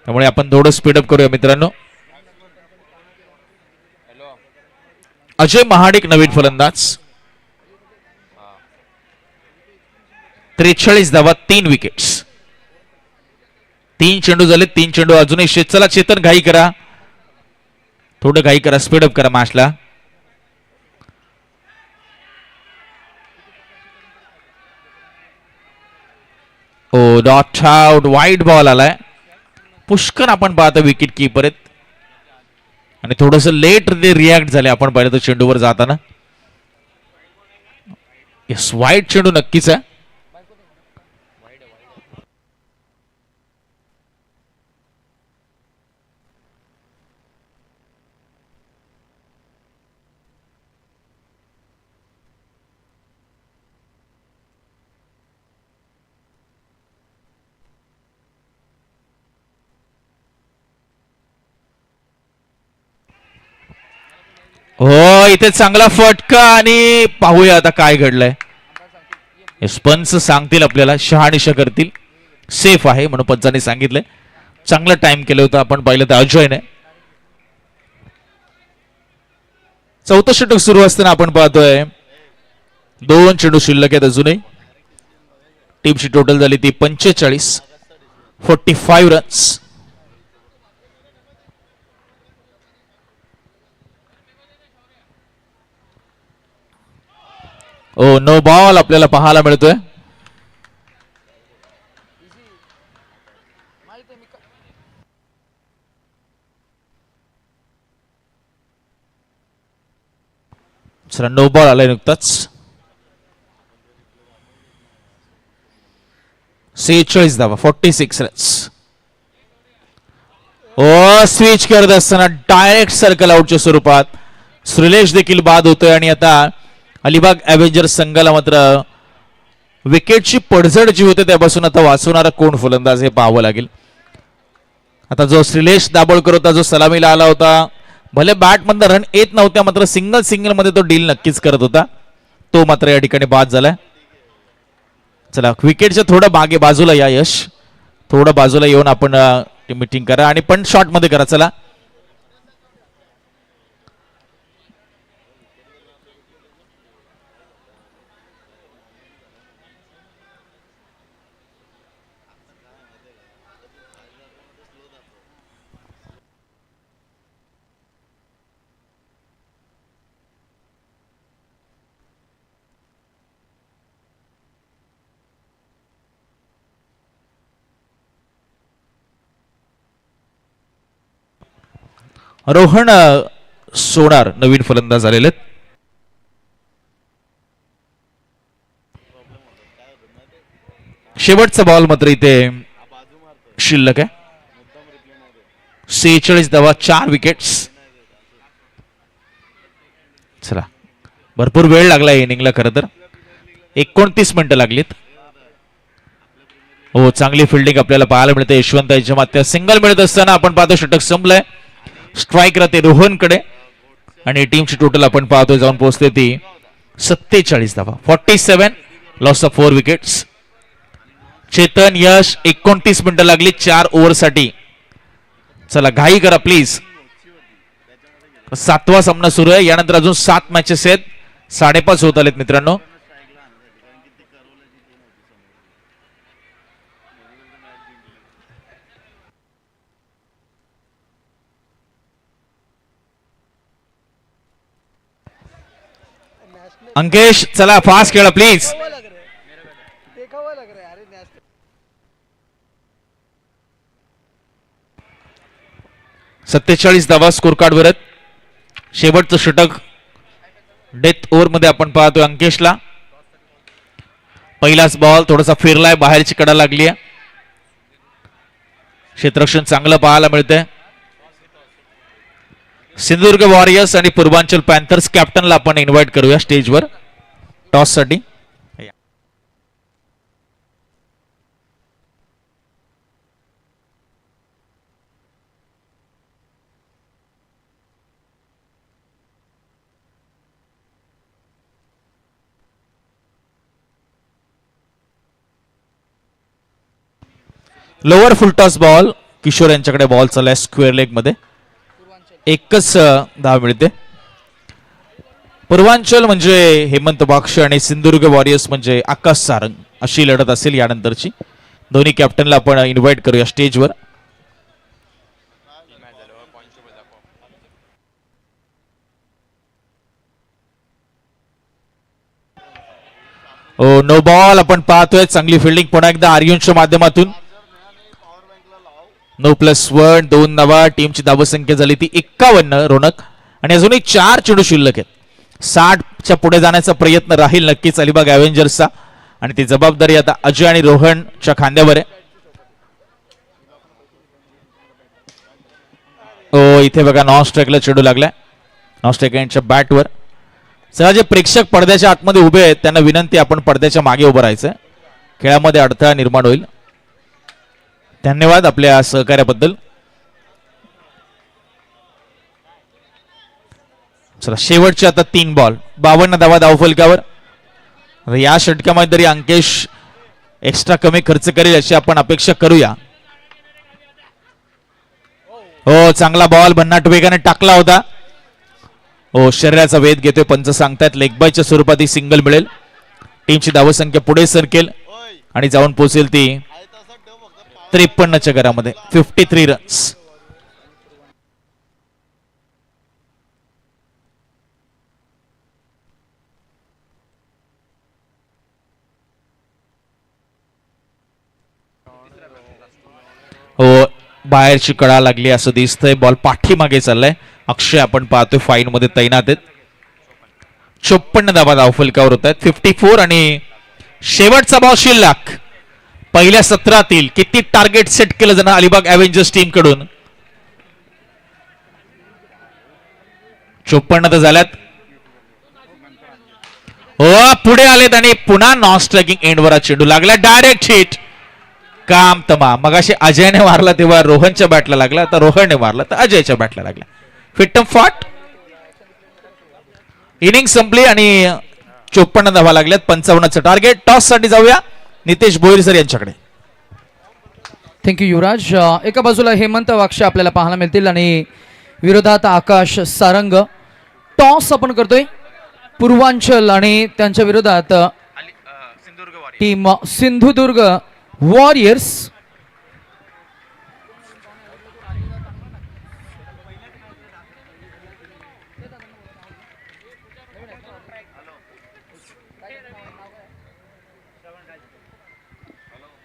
त्यामुळे आपण थोडं स्पीडअप करूया मित्रांनो. अजय महाडिक नवीन फलंदाज. 43 धावा, 3 विकेट्स, 3 चेंडू झाले, 3 चेंडू अजूनही शेत. चला चेतन घाई करा, थोडं घाई करा, स्पीडअप करा मॅचला. ओ डॉट आउट, वाईट बॉल आलाय. पुष्कळ आपण पाहतो विकेट कीपर आहेत आणि थोडस लेट ते रिॲक्ट झाले आपण पाहिलं तर चेंडूवर जाताना. यस, वाईट चेंडू नक्कीच आहे. हो इथे चांगला फटका आणि पाहूया आता काय घडलंय. पंच सांगतील आपल्याला, शहानिशा करतील. सेफ आहे म्हणून पंचांनी सांगितलंय. चांगलं टाइम केलं होतं आपण पाहिलं तर अजयने. चौथं षटक सुरू असताना आपण पाहतोय 2 चेंडू शिल्लक आहेत अजूनही. टीमची टोटल झाली ती 45 रन्स. ओ नो बॉल आपल्याला पाहायला मिळतोय. नो बॉल आलाय नुकताच. 46 धावा, 46 रन्स. ओ स्विच करत असताना डायरेक्ट सर्कल आउटच्या स्वरूपात श्रीलेश देखील बाद होतोय. आणि आता अलिबाग एव्हेंजर्स संघाला मात्र विकेटची पडझड जी होते त्यापासून आता वाचवणारा कोण फलंदाज हे पाहावं लागेल. आता जो श्रीलेश दाभोळकर होता, जो सलामीला आला होता, भले बॅटमधून रन येत नव्हत्या मात्र सिंगल मध्ये तो डील नक्कीच करत होता, तो मात्र या ठिकाणी बाद झालाय. चला विकेटच्या थोडं बाजूला या यश, थोडं बाजूला येऊन आपण मीटिंग करा आणि पण शॉट मध्ये करा. चला रोहन सोनार नवीन फलंदाज आलेले. शेवटचा बॉल मात्र इथे शिल्लक आहे. 46 धावा, 4 विकेट्स. चला, भरपूर वेळ लागला इनिंगला. खरं तर 29 मिनिटं लागलीत. हो, चांगली फिल्डिंग आपल्याला पाहायला मिळते. यशवंत याच्या मात्या सिंगल मिळत असताना आपण पाहतो षटक संपलंय. स्ट्राईक राहते रोहनकडे आणि टीमची टोटल आपण पाहतोय जाऊन पोहोचते ती 47 धावा. 47, लॉस ऑफ 4 विकेट्स. चेतन, यश 29 मिनिटं लागली 4 ओव्हरसाठी. चला, घाई करा प्लीज. 7वा सामना सुरू आहे. यानंतर अजून 7 मॅचेस आहेत. 5:30 होत आलेत मित्रांनो. अंकेश, चला फास्ट खेळा प्लीज. 47 धावा स्कोर कार्ड वरत. शेवटचं षटक डेथ ओव्हर मध्ये आपण पाहतोय अंकेशला. पहिलाच बॉल थोडासा फिरलाय, बाहेरची कडा लागली आहे. क्षेत्ररक्षण चांगलं पाहायला मिळतंय. सिंधुदुर्ग वॉरियर्स आणि पूर्वांचल पॅन्थर्स कॅप्टनला आपण इन्व्हाइट करूया स्टेजवर टॉस साठी. Lower full toss ball Kishore यांच्याकडे बॉल चाललाय स्क्वेअर लेग मध्ये. एकच धाव मिळते. पूर्वांचल म्हणजे हेमंत बाक्ष आणि सिंधुदुर्ग वॉरियर्स म्हणजे आकाश सारंग अशी लढत असेल यानंतरची. दोन्ही कॅप्टनला आपण इन्व्हाइट करूया स्टेजवर. ओ, नो बॉल आपण पाहतोय. चांगली फिल्डिंग पुन्हा एकदा आर्यनच्या माध्यमातून. 9+1, 2 धावा. टीमची धावसंख्या झाली ती 51. रोनक आणि अजूनही 4 चेंडू शिल्लक आहेत. 60च्या पुढे जाण्याचा प्रयत्न राहील नक्कीच अलिबाग ॲव्हेंजर्सचा आणि ती जबाबदारी आता अजय आणि रोहनच्या खांद्यावर आहे. ओ, इथे बघा नॉन स्ट्राईकला चेंडू लागलाय नॉन स्ट्राईक यांच्या बॅटवर. चला, जे प्रेक्षक पडद्याच्या आतमध्ये उभे आहेत त्यांना विनंती, आपण पडद्याच्या मागे उभं राहायचं. खेळामध्ये अडथळा निर्माण होईल. धन्यवाद आपल्या सहकार्याबद्दल. चला, शेवटचे आता 3 बॉल, 52 धावा धावफलकावर. या षटकामध्ये तरी अंकेश एक्स्ट्रा कमी खर्च करेल अशी आपण अपेक्षा करूया. हो, चांगला बॉल भन्नाट वेगाने टाकला होता. हो, शरीराचा वेध घेतोय पंच सांगतायत. लेग बायच्या स्वरूपात ही सिंगल मिळेल. टीमची धावसंख्या पुढे सरकेल आणि जाऊन पोहोचेल ती 53च्या घरामध्ये. 53 रन्स. हो, बाहेरची कडा लागली असं दिसतंय. बॉल पाठीमागे चाललाय. अक्षय आपण पाहतोय फाईन मध्ये तैनात आहेत. 54 धावा धावफलकावर होत आहेत. 54 आणि शेवटचा बॉल शिल्लक. पहिल्या सत्रातील किती टार्गेट सेट केलं जाणार अलिबाग ॲव्हेंजर्स टीम कडून. 54 तर झाल्यात. हो, पुढे आलेत आणि पुन्हा नॉन स्ट्रायकिंग एंडवर चेंडू लागला. Direct hit. काम तमाम. मगाशी अजयने मारला तेव्हा रोहनच्या बॅटला लागला, आता रोहनने मारला तर अजयच्या बॅटला लागला. फिट फाट. इनिंग संपली आणि 54 धावा लागल्यात. 55चं टार्गेट. टॉस साठी जाऊया नितेश भोईर सर यांच्याकडे. थँक्यू युवराज. एका बाजूला हेमंत वाक्ष आपल्याला पाहायला मिळतील आणि विरोधात आकाश सारंग. टॉस आपण करतोय पूर्वांचल आणि त्यांच्या विरोधात टीम सिंधुदुर्ग वॉरियर्स.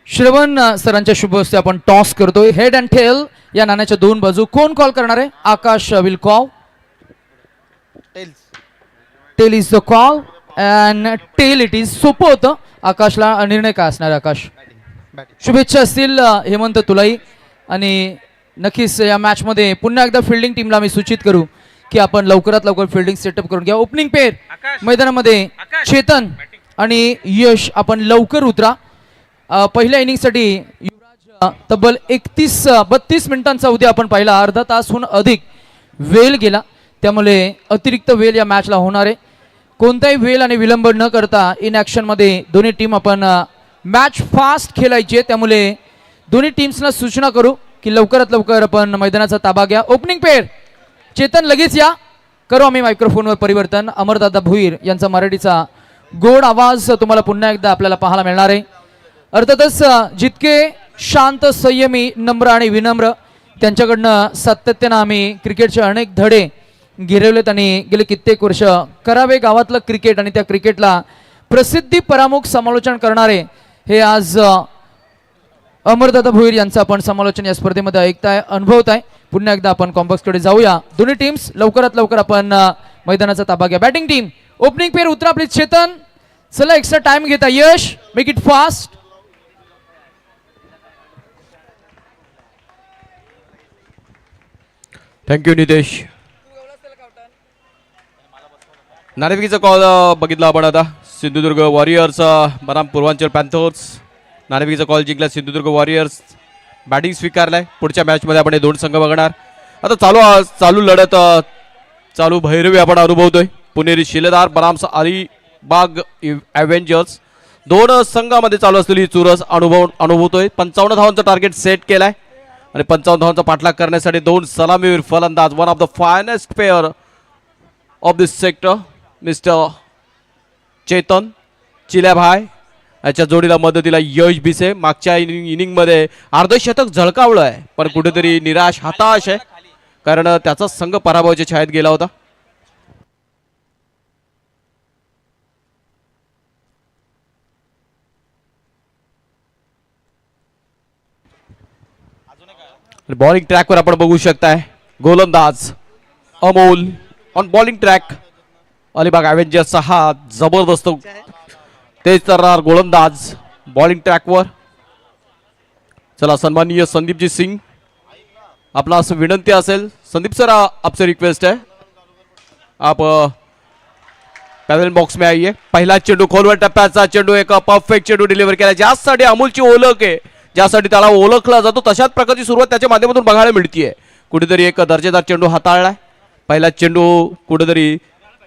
श्रवण सरांच्या शुभ हस्ते आपण टॉस करतोय. हेड अँड टेल या नाण्याच्या 2 बाजू. कोण कॉल करणार आहे? Akash will call. Tail is the call and tail it is. सोपं होतं. आकाशला निर्णय काय असणार? आकाश शुभेच्छा असतील हेमंत तुलाही. आणि नक्कीच या मॅचमध्ये पुन्हा एकदा फिल्डिंग टीमला मी सूचित करू की आपण लवकरात लवकर फिल्डिंग सेटअप करून घ्या. ओपनिंग पेअर मैदानामध्ये चेतन आणि यश आपण लवकर उतरा. पहिल्या इनिंगसाठी युवराज तब्बल 32 मिनिटांचा उद्या आपण पाहिला, अर्धा तासहून अधिक वेळ गेला, त्यामुळे अतिरिक्त वेळ या मॅचला होणार आहे. कोणताही वेळ आणि विलंब न करता इन ॲक्शनमध्ये दोन्ही टीम आपण मॅच फास्ट खेळायची आहे, त्यामुळे दोन्ही टीम्सना सूचना करू की लवकरात लवकर आपण मैदानाचा ताबा घ्या. ओपनिंग पेअर चेतन लगेच या. करू आम्ही मायक्रोफोनवर परिवर्तन. अमरदादा भुईर यांचा मराठीचा गोड आवाज तुम्हाला पुन्हा एकदा आपल्याला पाहायला मिळणार आहे. अर्थातच जितके शांत, संयमी, नम्र आणि विनम्र, त्यांच्याकडनं सातत्यानं आम्ही क्रिकेटचे अनेक धडे गिरवलेत आणि गेले कित्येक वर्ष करावे गावातलं क्रिकेट आणि त्या क्रिकेटला प्रसिद्धी परामुख समालोचन करणारे हे आज अमरदादा भोईर यांचं आपण समालोचन या स्पर्धेमध्ये ऐकताय, अनुभवताय. पुन्हा एकदा आपण कॉम्बॉक्सकडे जाऊया. दोन्ही टीम्स लवकरात लवकर आपण मैदानाचा ताबा घ्या. बॅटिंग टीम ओपनिंग पेअर उतरा प्लीज. चेतन चला, एक्स्ट्रा टाइम घेता. Yash make it fast. Thank you Nitesh. नाणेफेकीचा कॉल बघितला आपण आता. सिंधुदुर्ग वॉरियर्स बनाम पूर्वांचल पॅन्थर्स. नाणेफेकीचा कॉल जिंकला सिंधुदुर्ग वॉरियर्स. बॅटिंग स्वीकारलाय. पुढच्या मॅचमध्ये आपण हे दोन संघ बघणार. आता चालू लढत, चालू भैरवी आपण अनुभवतोय. पुणेरी शिलेदार बनाम अलिबाग ॲव्हेंजर्स. दोन संघामध्ये चालू असलेली चुरस अनुभवतोय. 55 धावांचं टार्गेट सेट केलाय आणि 55 धावांचा पाठलाग करण्यासाठी दोन सलामीवीर फलंदाज, one of the finest player of this sector mister Chetan Chilyabhai, याच्या जोडीला मदतीला यश भिसे. मागच्या इनिंगमध्ये अर्धशतक झळकावलं आहे, पण कुठेतरी निराश, हताश आहे, कारण त्याचा संघ पराभवाच्या छायेत गेला होता. बॉलिंग ट्रॅकवर आपण बघू शकताय गोलंदाज Amol on bowling track. Alibag ॲव्हेंजर्सचा हा जबरदस्त तेज तर्रार गोलंदाज बॉलिंग ट्रॅकवर. चला, सन्माननीय संदीपजी सिंग, आपला असं विनंती असेल. संदीप सर, आपसे रिक्वेस्ट है, आप पॅनल बॉक्स में आइए. पहिला चेंडू खोलवर टप्प्याचा चेंडू, एक परफेक्ट चेंडू डिलिव्हर केला. ज्यासाठी अमोलची ओळख आहे, ज्यासाठी त्याला ओळखला जातो, तशाच प्रकारची सुरुवात त्याच्या माध्यमातून बघायला मिळतीये. कुठेतरी एक दर्जेदार चेंडू हाताळलाय. पहिला चेंडू कुठेतरी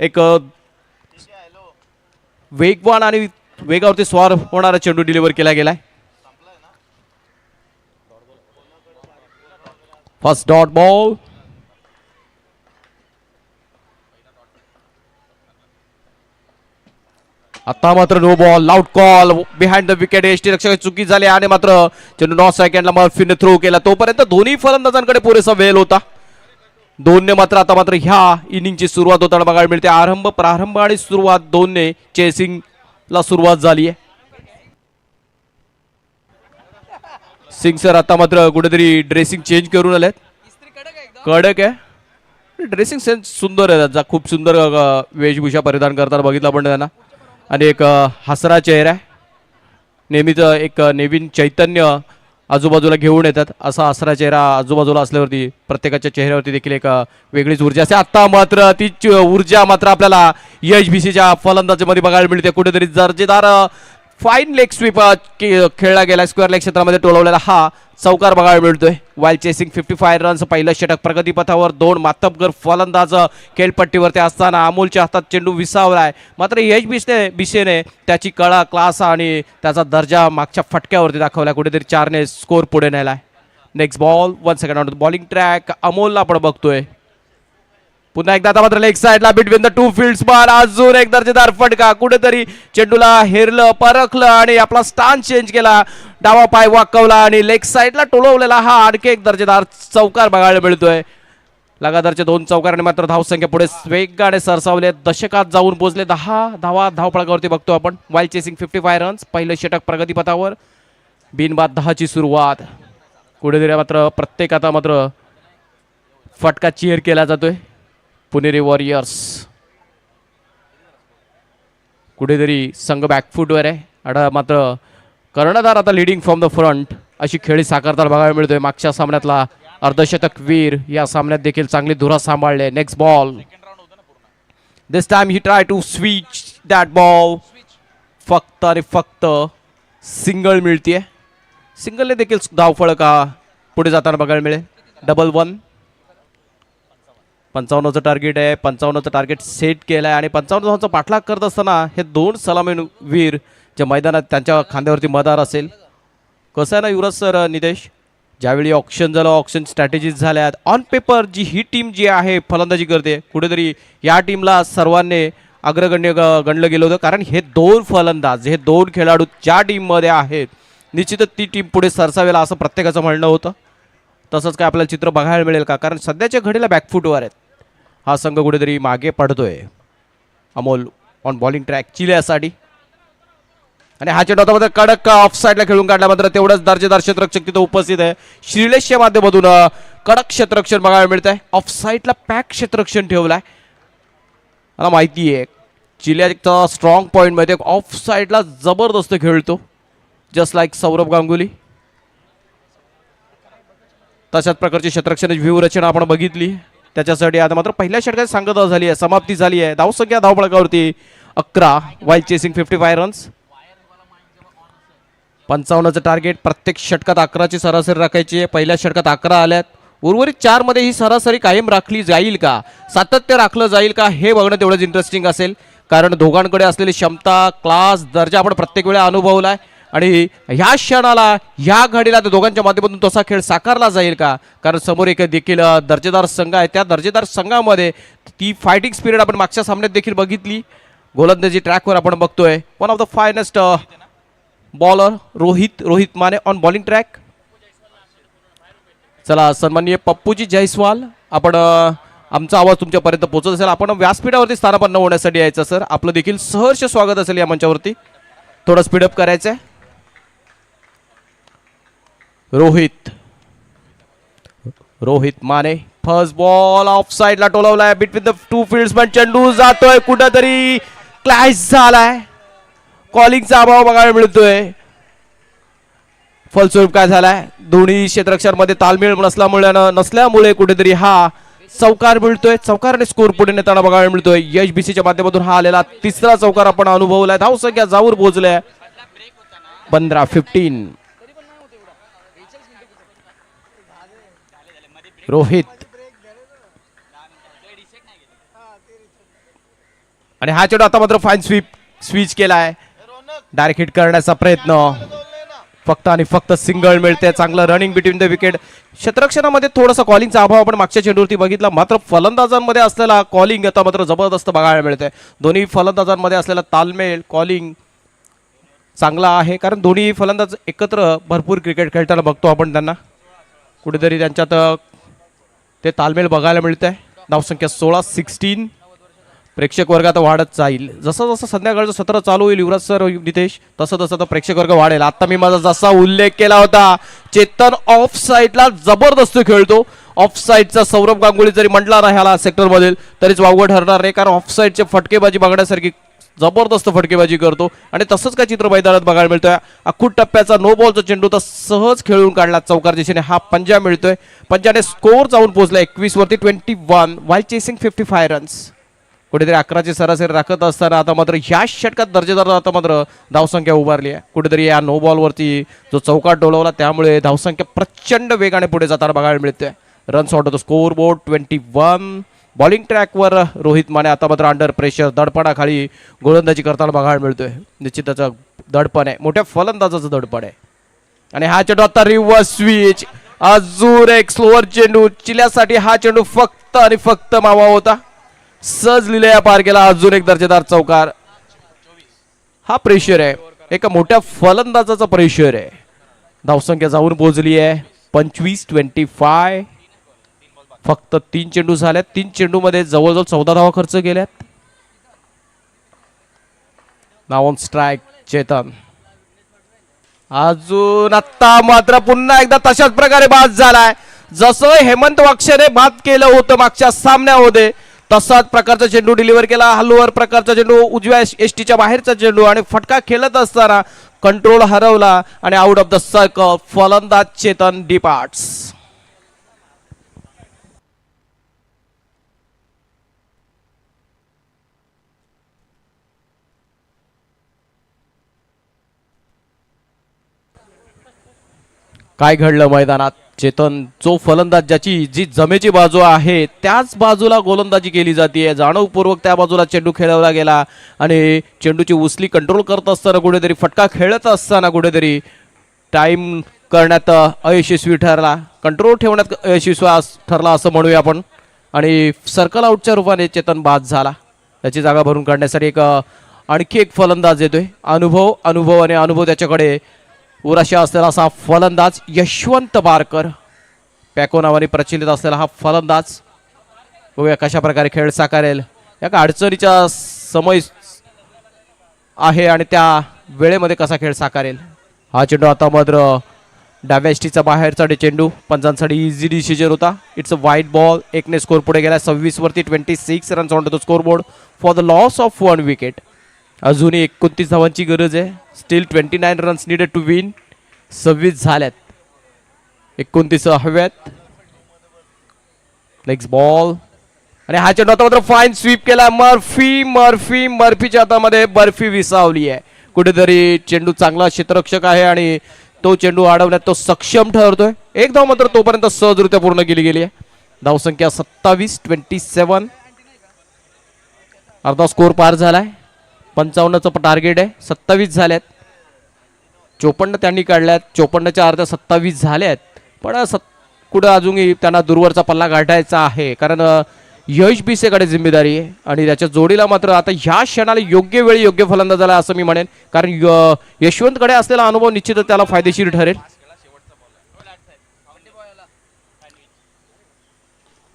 एक वेगवान आणि वेगावरती स्वार होणारा चेंडू डिलिव्हर केला गेलाय. First dot ball. आता मात्र no ball, out call behind the wicket. एसटी रक्षक चुकी झाली आणि मात्र चेंडू 9 सेकंडला मर्फीने थ्रो केला. तोपर्यंत दोन्ही फलंदाजांकडे पुरेसा वेळ होता. दोनने मात्र आता मात्र ह्या इनिंगची सुरुवात होताना बघायला मिळते. प्रारंभ आणि सुरुवात दोनने चेसिंगला सुरुवात झाली आहे. सिंग सर आता मात्र कुठेतरी ड्रेसिंग चेंज करून आलेत. कडक आहे ड्रेसिंग सेन्स, सुंदर आहे त्याचा. खूप सुंदर वेशभूषा परिधान करताना बघितलं आपण त्यांना. आणि एक हसरा चेहरा आहे. नेहमीच एक नवीन चैतन्य आजूबाजूला घेऊन येतात. असा हसरा चेहरा आजूबाजूला असल्यावरती प्रत्येकाच्या चेहऱ्यावरती देखील एक वेगळीच ऊर्जा असते. आता मात्र ती ऊर्जा मात्र आपल्याला यश भिसीच्या फलंदाजीमध्ये बघायला मिळते. कुठेतरी दर्जेदार फाईन लेग स्वीप खेळला गेला. स्क्वेअर लेग क्षेत्रामध्ये टोलवलेला हा चौकार बघायला मिळतोय. While chasing 55 runs. पहिलं षटक प्रगतीपथावर. दोन मातबगर फलंदाज खेळपट्टीवरती असताना अमोलच्या हातात चेंडू विसावलाय. मात्र यश भिसेने त्याची कळा, क्लास आणि त्याचा दर्जा मागच्या फटक्यावरती दाखवला. कुठेतरी 4ने स्कोर पुढे नेलाय. Next ball, 1 second on bowling track. अमोलला आपण बघतोय पुन्हा एकदा. आता मात्र लेग साइडला between the two fields bar. अजून एक दर्जेदार फटका. कुठेतरी चेंडूला हेरलं, परखलं आणि आपला स्टान्स चेंज केला. डावा पाय वाकवला आणि लेग साइडला टोलवलेला हा आणखी एक दर्जेदार चौकार बघायला मिळतोय. लगातारच्या 2 चौकारांनी मात्र धावसंख्या पुढे वेगाने सरसावले. दशकात जाऊन पोहोचले. 10 धावा धावफलकावरती बघतो आपण. While chasing 55 runs. पहिलं षटक प्रगतीपथावर. बिनबाद 10ची सुरुवात. कुठेतरी मात्र प्रत्येक आता मात्र फटका चीअर केला जातोय. पुणेरी वॉरियर्स कुठेतरी संघ बॅकफूटवर आहे. आता मात्र कर्णधार आता लिडिंग फ्रॉम द फ्रंट अशी खेळी साकारताना बघायला मिळतोय. मागच्या सामन्यातला अर्धशतक वीर या सामन्यात देखील चांगली धुरा सांभाळले. Next ball, this time he try to switch that ball. फक्त आणि फक्त सिंगल मिळतीये. सिंगलने देखील धावफळ का पुढे जाताना बघायला मिळेल. डबल 1. 55चं टार्गेट आहे. 55चं टार्गेट सेट केलं आहे आणि 55 धावांचा पाठलाग करत असताना हे दोन सलामीवीर जे मैदानात त्यांच्या खांद्यावरती मदार असेल. कसं आहे ना युवराज सर, नितेश, ज्यावेळी ऑप्शन झालं, ऑप्शन स्ट्रॅटेजीज झाल्यात, ऑन पेपर जी ही टीम जी आहे फलंदाजी करते, कुठेतरी या टीमला सर्वांनी अग्रगण्य गणलं गेलं होतं. कारण हे दोन फलंदाज, हे दोन खेळाडू ज्या टीममध्ये आहेत निश्चितच ती टीम पुढे सरसावेल असं प्रत्येकाचं म्हणणं होतं. तसंच काय आपल्याला चित्र बघायला मिळेल का? कारण सध्याच्या घडीला बॅकफुटवर आहेत. हा संघ कुठेतरी मागे पडतोय. अमोल ऑन बॉलिंग ट्रॅक चिल्यासाठी आणि हा चेंडू आता कडक ऑफ साईडला खेळून काढला. मात्र तेवढंच दर्जेदार क्षेत्ररक्षक तिथं उपस्थित आहे. श्रीलेशच्या माध्यमातून कडक क्षेत्ररक्षण बघायला मिळत आहे. ऑफ साईडला पॅक क्षेत्ररक्षण ठेवलाय. मला माहिती आहे चिल्याचा स्ट्रॉंग पॉईंट मध्ये ऑफ साईडला जबरदस्त खेळतो, जस्ट लाईक सौरभ गांगुली. तशाच प्रकारची क्षेत्ररक्षणाची व्यूहरचना आपण बघितली त्याच्यासाठी. आता मात्र पहिल्या षटकात सांगता झाली आहे, समाप्ती झाली आहे. धावसंख्या धावफलकावरती 11 वाईल चेसिंग 55 रन्स. 55चं टार्गेट. प्रत्येक षटकात 11ची सरासरी राखायची आहे. पहिल्या षटकात 11 आल्यात. उर्वरित 4 मध्ये ही सरासरी कायम राखली जाईल का, सातत्य राखलं जाईल का, हे बघणं तेवढंच इंटरेस्टिंग असेल. कारण दोघांकडे असलेली क्षमता, क्लास, दर्जा आपण प्रत्येक वेळा अनुभवलाय आणि ह्या क्षणाला, ह्या घडीला त्या दोघांच्या माध्यमातून तसा खेळ साकारला जाईल का? कारण समोर एक देखील दर्जेदार संघ आहे. त्या दर्जेदार संघामध्ये ती फायटिंग स्पिरिट आपण मागच्या सामन्यात देखील बघितली. गोलंदाजी ट्रॅकवर आपण बघतोय. One of the finest bowler Rohit Mane on bowling track. चला सन्माननीय पप्पूजी जयस्वाल, आपण आमचा आवाज तुमच्यापर्यंत पोहोचत असेल, आपण व्यासपीठावरती स्थानापन्न होण्यासाठी यायचं सर. आपलं देखील सहर्ष स्वागत असेल या मंचावरती. थोडं स्पीडअप करायचंय. Rohit Mane first ball of साइडला टोलवलाय. बिटवीन द टू फील्ड्समॅन चेंडू जातोय कुठेतरी क्लॅश झालाय. कॉलिंगचा अभाव बघायला मिळतोय. फलस्वरूप काय झालाय, दोन्ही क्षेत्ररक्षकांमध्ये ताळमेळ नसल्यामुळे कुठेतरी हा चौकार मिळतोय. चौकाराने स्कोर पुढे नेताना बघायला मिळतोय. HBCच्या माध्यमातून हा आलेला तिसरा चौकार आपण अनुभवलाय. धावसंख्या जाऊर पोहोचल्या 15-15. रोहित आणि हा चेंडू आता मात्र फाईन स्विच केलाय. डायरेक्ट हिट करण्याचा प्रयत्न, फक्त आणि फक्त सिंगल मिळते. चांगलं रनिंग बिटवीन द विकेट. क्षेत्ररक्षणामध्ये थोडासा कॉलिंगचा अभाव आपण मागच्या चेंडूवरती बघितला. मात्र फलंदाजांमध्ये असलेला कॉलिंग आता मात्र जबरदस्त बघायला मिळते. दोन्ही फलंदाजांमध्ये असलेला तालमेळ, कॉलिंग चांगला आहे. कारण दोन्ही फलंदाज एकत्र भरपूर क्रिकेट खेळताना बघतो आपण त्यांना. कुठेतरी त्यांच्यात ते तालमेळ बघायला मिळत आहे. धावसंख्या 16-16. प्रेक्षक वर्ग आता वाढत जाईल. जसं जसं संध्याकाळचं सत्र चालू होईल युवराज सर, नितेश, तसं तसं तर प्रेक्षक वर्ग वाढेल. आता मी माझा जसा उल्लेख केला होता, चेतन ऑफ साईडला जबरदस्त खेळतो. ऑफ साईडचा सौरभ गांगुली जरी म्हटला ना ह्याला सेक्टरमधील, तरीच वावगं ठरणार नाही. कारण ऑफ साईडचे फटकेबाजी बघण्यासारखी जबरदस्त फटकेबाजी करतो. आणि तसंच काय चित्र मैदानात बघायला मिळतोय. अखूट टप्प्याचा नो बॉलचा चेंडू तर सहज खेळून काढला. चौकार दिशेने हा पंजा मिळतोय. पंजाने स्कोर जाऊन पोहोचला 21 वरती 21 वाईल चेसिंग 55 रन्स. कुठेतरी 11ची सरासरी राखत असताना आता मात्र ह्या षटकात दर्जेदार आता मात्र धावसंख्या उभारली आहे. कुठेतरी या नो बॉलवरती जो चौकार डोलवला त्यामुळे धावसंख्या प्रचंड वेगाने पुढे जाताना बघायला मिळते. Runs out of the score board 21. Bowling ट्रॅकवर रोहित माने आता मात्र अंडर प्रेशर, दडपणाखाली गोलंदाजी करताना बघायला मिळतोय. निश्चित त्याचं दडपण आहे, मोठ्या फलंदाजाचं दडपण आहे. आणि हा चेंडू आता रिव्हर्स स्विच, अजून एक स्लोअर चेंडू. चिल्यासाठी हा चेंडू फक्त आणि फक्त मावा होता. सहज लिलया पार केला. अजून एक दर्जेदार चौकार. हा प्रेशर आहे, एका मोठ्या फलंदाजाचा प्रेशर आहे. धावसंख्या जाऊन पोहोचली आहे 25-25. फक्त 3 चेंडू झाल्यात. 3 चेंडू मध्ये जवळजवळ 14 धावा खर्च केल्यात. नाव ऑन स्ट्राईक चेतन. अजून आता मात्र पुन्हा एकदा तशाच प्रकारे बाद झालाय. जसं हेमंत वाक्षरे बाद केलं होतं मागच्या सामन्यामध्ये, तसाच प्रकारचा चेंडू डिलिव्हर केला. हलवर प्रकारचा चेंडू, उजव्या एसटीच्या बाहेरचा चेंडू आणि फटका खेळत असताना कंट्रोल हरवला आणि आउट ऑफ द सर्कल फलंदाज चेतन डिपार्ट्स. काय घडलं मैदानात? चेतन जो फलंदाज ज्याची जी जमेची बाजू आहे त्याच बाजूला गोलंदाजी केली जाते. जाणीवपूर्वक त्या बाजूला चेंडू खेळवला गेला आणि चेंडूची उचली कंट्रोल करत असताना कुठेतरी फटका खेळत असताना कुठेतरी टाइम करण्यात अयशस्वी ठरला, कंट्रोल ठेवण्यात अयशस्वी ठरला असं म्हणूया आपण. आणि सर्कल आउटच्या रूपाने चेतन बाद झाला. त्याची जागा भरून काढण्यासाठी आणखी एक फलंदाज येतोय. अनुभव त्याच्याकडे उराशी असलेला असा फलंदाज यशवंत बारकर, पॅको नावाने प्रचलित असलेला हा फलंदाज. बघूया कशा प्रकारे खेळ साकारेल. या अडचणीचा समय आहे आणि त्या वेळेमध्ये कसा खेळ साकारेल. हा चेंडू आता मात्र डाव्या एसटीचा बाहेरचा चेंडू, पंचांसाठी इझी डिसिजन होता. It's a wide ball. एकने स्कोर पुढे गेला 26 वरती. 26 runs on the score board for the loss of 1 wicket. अजूनही 29 धावांची गरज आहे. Still 29 runs needed to win. 26 झाल्यात, 29 हव्यात. लेग्स बॉल आणि हा चेंडू आता मात्र फाईन स्वीप केला. मर्फीच्या हातामध्ये बर्फी विसावली आहे. कुठेतरी चेंडू चांगला क्षेत्ररक्षक आहे आणि तो चेंडू अडवण्यात तो सक्षम ठरतोय. एक धाव मात्र तोपर्यंत सहजरित्या पूर्ण केली गेली आहे. धावसंख्या 27. अर्धा स्कोर पार झालाय. 55चं टार्गेट आहे. 27 झाल्यात. 54 त्यांनी काढल्यात. 54च्या अर्ध्या 27 झाल्यात. पण कुठं अजूनही त्यांना दूरवरचा पल्ला गाठायचा आहे, कारण यश बिसेकडे जिम्मेदारी आहे. आणि त्याच्या जोडीला मात्र आता ह्या क्षणाला योग्य वेळी योग्य फलंदाज झाला असं मी म्हणेन, कारण यशवंतकडे असलेला अनुभव निश्चितच त्याला फायदेशीर ठरेल.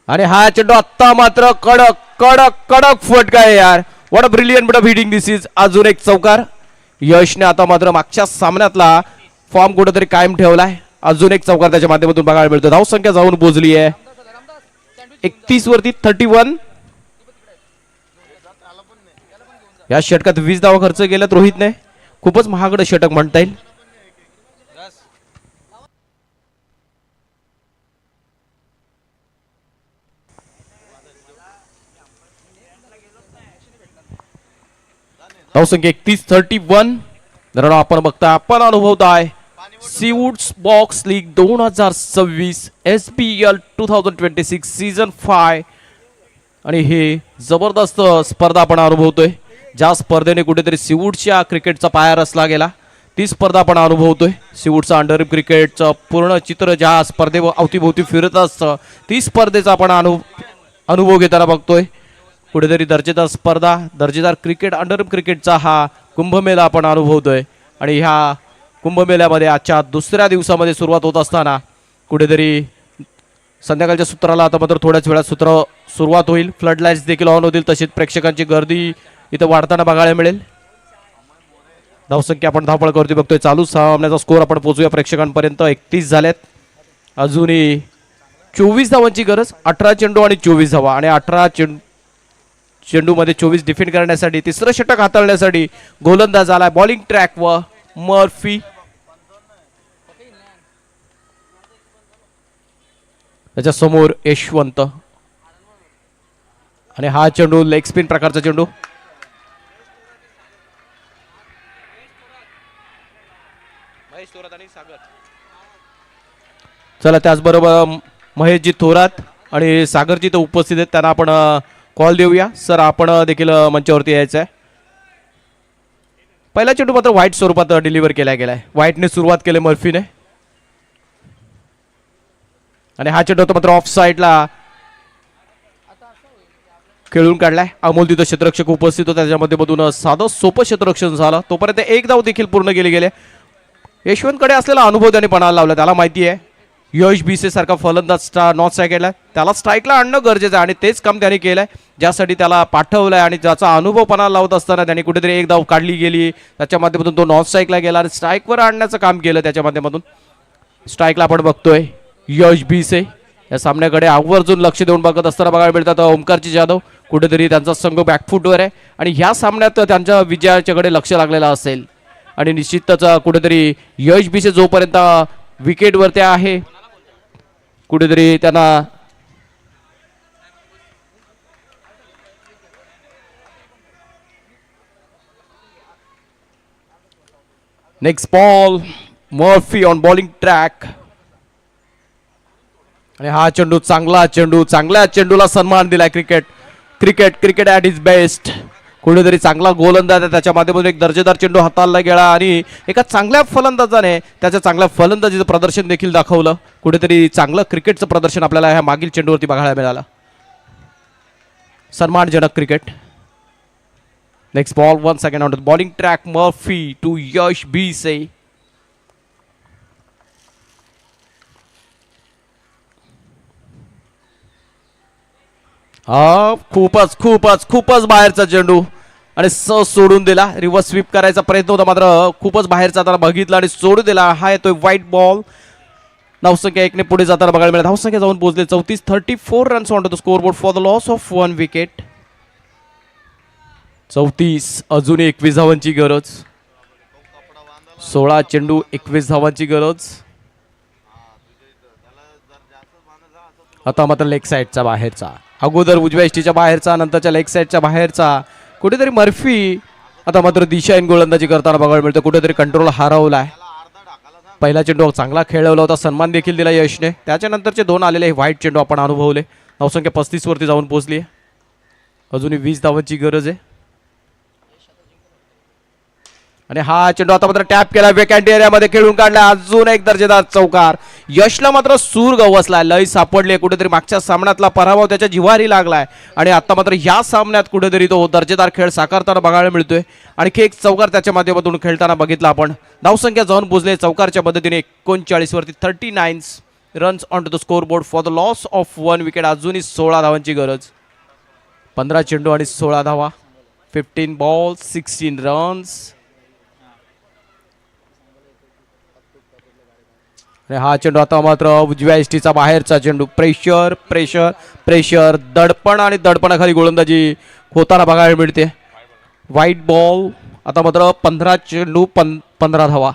आणि हा चेंडू आत्ता मात्र कडक फटका आहे यार. What a brilliant bit of hitting this is. अजून एक चौकार. यशने आता मात्र मागच्या सामन्यातला फॉर्म कुठेतरी कायम ठेवलाय. अजून एक चौकार त्याच्या माध्यमातून बघायला मिळतो. धावसंख्या जाऊन पोहोचली आहे 31 वरती 31. या षटकात 20 धावा खर्च केल्यात रोहितने. खूपच महागडं षटक म्हणता येईल. धावसंख्या 31. जरा आपण बघता, आपण अनुभवताय सीवूड्स बॉक्स लीग 2026 SPL 2026 सीझन 5. आणि हे जबरदस्त स्पर्धा आपण अनुभवतोय. ज्या स्पर्धेने कुठेतरी सीवूड्सच्या क्रिकेटचा पाया रचला गेला ती स्पर्धा आपण अनुभवतोय. सीवूड्सचा अंडर क्रिकेटचं पूर्ण चित्र ज्या स्पर्धे अवतीभोवती फिरत असतं ती स्पर्धेचा आपण अनुभव घेताना बघतोय. कुठेतरी दर्जेदार स्पर्धा, दर्जेदार क्रिकेट, अंडर क्रिकेटचा हा कुंभमेळा आपण अनुभवतोय. आणि ह्या कुंभमेळ्यामध्ये आजच्या दुसऱ्या दिवसामध्ये सुरुवात होत असताना कुठेतरी संध्याकाळच्या सूत्राला आता मात्र थोड्याच वेळात सुरुवात होईल. फ्लड लाईट्स देखील ऑन होतील. तसेच प्रेक्षकांची गर्दी इथं वाढताना बघायला मिळेल. धावसंख्या आपण धावपळ करतोय बघतोय. चालू सामन्याचा स्कोर आपण पोहोचूया प्रेक्षकांपर्यंत. 31 झाल्यात. अजूनही 24 धावांची गरज. 18 चेंडू आणि 24 धावा. आणि 18 चेंडूमध्ये 24 डिफेंड करण्यासाठी, तिसरं षटक हाताळण्यासाठी गोलंदाज आला बॉलिंग ट्रॅक व मर्फी. त्याच्या समोर यशवंत. आणि हा चेंडू लेग स्पिन प्रकारचा चेंडू. चला, त्याचबरोबर महेशजी थोरात आणि सागरजी तर उपस्थित आहेत, त्यांना आपण कॉल देऊया. सर, आपण देखील मंचावरती यायचं आहे. पहिला चेंडू मात्र व्हाईट स्वरूपात डिलिव्हर केला गेलाय. व्हाईटने सुरुवात केली मर्फीने. आणि हा चेंडू मात्र ऑफ साईडला खेळून काढलाय. अमोल तिथं क्षेत्ररक्षक उपस्थित होता. त्याच्यामध्ये मधून साधं सोपं क्षेत्ररक्षण झालं. तोपर्यंत एक धाव देखील पूर्ण केली गेले. यशवंतकडे असलेला अनुभव त्याने पणाला लावला. त्याला माहिती आहे यश बीसे सारखा फलंदाज नॉन स्ट्राईकला त्याला स्ट्राईकला आणणं गरजेचं आहे आणि तेच काम त्याने केलंय, ज्यासाठी त्याला पाठवलंय. आणि ज्याचा अनुभव पणाला लावत असताना त्याने कुठेतरी एक धाव काढली गेली. त्याच्या माध्यमातून तो नॉन स्ट्राईकला गेला आणि स्ट्राईकवर आणण्याचं काम केलं. त्याच्या माध्यमातून स्ट्राईकला आपण बघतोय यश बीसे या सामन्याकडे आवर्जून लक्ष देऊन बघत असताना बघायला मिळतात. ओमकारजी जाधव कुठेतरी त्यांचा संघ बॅकफुटवर आहे आणि ह्या सामन्यात त्यांच्या विजयाच्याकडे लक्ष लागलेलं असेल. आणि निश्चितच कुठेतरी यश बीसे जोपर्यंत विकेटवरती आहे कुठेतरी त्यांना next ball Murphy on bowling track आणि हा चेंडू चांगल्या चेंडूला सन्मान दिलाय. Cricket at is best. कुठेतरी चांगला गोलंदाज आहे त्याच्या माध्यमातून एक दर्जेदार चेंडू हाताळला गेला आणि एका चांगल्या फलंदाजाने त्याच्या चांगल्या फलंदाजीचं प्रदर्शन देखील दाखवलं. कुठेतरी चांगलं क्रिकेटचं प्रदर्शन आपल्याला ह्या मागील चेंडूवरती बघायला मिळालं. सन्मानजनक cricket. Next ball once again on the bowling track Murphy to Yash Bise. हा खूपच बाहेरचा चेंडू आणि सोडून दिला. रिव्हर्स स्वीप करायचा प्रयत्न होता मात्र खूपच बाहेरचा त्याला बघितला आणि सोडून दिला. हा येतोय व्हाईट बॉल. धावसंख्या 1 ने पुढे जाताना बघायला मिळाली. धावसंख्या जाऊन पोहोचले 34 runs on to the scoreboard for the loss of 1 wicket. 34 अजून 21 धावांची गरज. 16 चेंडू 21 धावांची गरज. आता मात्र लेग साईडचा बाहेरचा. अगोदर उजव्या इष्टीच्या बाहेरचा नंतरच्या लेग साईडच्या बाहेरचा. कुठेतरी मर्फी आता मात्र दिशाहीन गोलंदाजी करताना बघायला मिळतं. कुठेतरी कंट्रोल हरवलाय. पहिला चेंडू चांगला खेळवला होता. सन्मान देखील दिला यशने. त्याच्यानंतरचे 2 आलेले व्हाईट चेंडू आपण अनुभवले. धावसंख्या 35 वरती जाऊन पोहोचली. अजूनही 20 धावांची गरज आहे. आणि हा चेंडू आता मात्र टॅप केला. वेकँट एरियामध्ये खेळून काढला. अजून एक दर्जेदार चौकार. यशला मात्र सूर गवसलाय. लय सापडले. कुठेतरी मागच्या सामन्यातला पराभव त्याच्या जिव्हारी लागलाय आणि आता मात्र या सामन्यात कुठेतरी तो दर्जेदार खेळ साकारताना बघायला मिळतोय. आणखी एक चौकार त्याच्या माध्यमातून खेळताना बघितला आपण. धावसंख्या जाऊन पोहोचले चौकारच्या मदतीने 39 वरती. 39 runs on to the score board for the loss of 1 wicket. अजूनही 16 धावांची गरज. 15 चेंडू आणि 16 धावा. 15 बॉल 16 रन्स. हा चेंडू आता मात्र उजव्या इष्टीचा बाहेरचा चेंडू. प्रेशर दडपण आणि दडपणाखाली गोलंदाजी होताना बघायला मिळते. White ball. आता मात्र 15 चेंडू 15 धावा.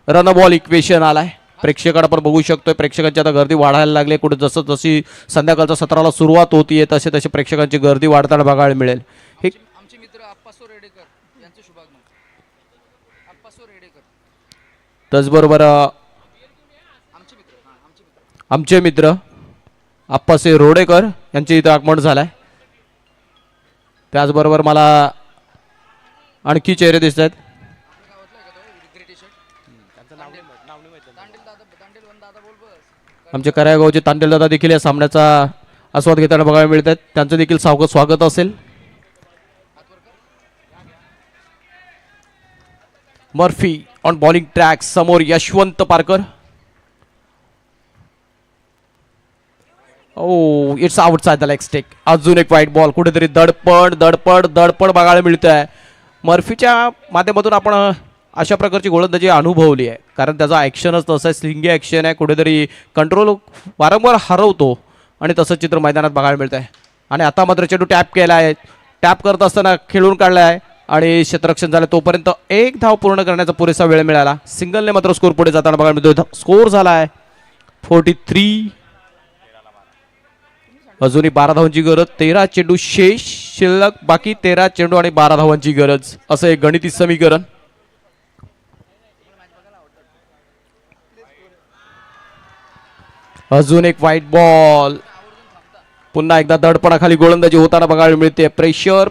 रन बॉल इक्वेशन आलाय. प्रेक्षकांना आपण बघू शकतोय. प्रेक्षकांची आता गर्दी वाढायला लागली. कुठे जशी संध्याकाळच्या सत्राला सुरुवात होतीये तसे प्रेक्षकांची गर्दी वाढताना बघायला मिळेल. हे आमचे मित्र अप्पासो रेडेकर यांचे शुभागमन. अप्पासो रेडेकर त्याचबरोबर आमचे मित्र आप्पासे रोडेकर यांचे इथं आगमन झालंय. त्याचबरोबर मला आणखी चेहरे दिसत आहेत. आमचे करायगावचे तांडेल दादा देखील या सामन्याचा आस्वाद घेताना बघायला मिळत आहेत. त्यांचं देखील स्वागत असेल. Murphy on bowling track. समोर Yashwant Parkar. Oh it's outside the leg stick. अजून एक व्हाईट बॉल. कुठेतरी दडपण बघायला मिळत आहे. मर्फीच्या माध्यमातून आपण अशा प्रकारची गोलंदाजी अनुभवली आहे कारण त्याचा ॲक्शनच तसं आहे. स्लिंगी ॲक्शन आहे. कुठेतरी कंट्रोल वारंवार हरवतो आणि तसं चित्र मैदानात बघायला मिळत आहे. आणि आता मात्र चेंडू टॅप केला आहे. टॅप करत असताना खेळून काढला आहे आणि क्षेत्ररक्षण झालं. तोपर्यंत 1 धाव पूर्ण करण्याचा पुरेसा वेळ मिळाला. सिंगलने मात्र स्कोर पुढे जाताना बघायला मिळतो. स्कोर झाला आहे 43. अजूनही 12 धावांची गरज. 13 चेंडू शेष शिल्लक. बाकी 13 चेंडू आणि 12 धावांची गरज असं एक गणिती समीकरण. अजून एक व्हाईट बॉल. पुन्हा एकदा दडपणाखाली गोलंदाजी होताना बघायला मिळते. प्रेशर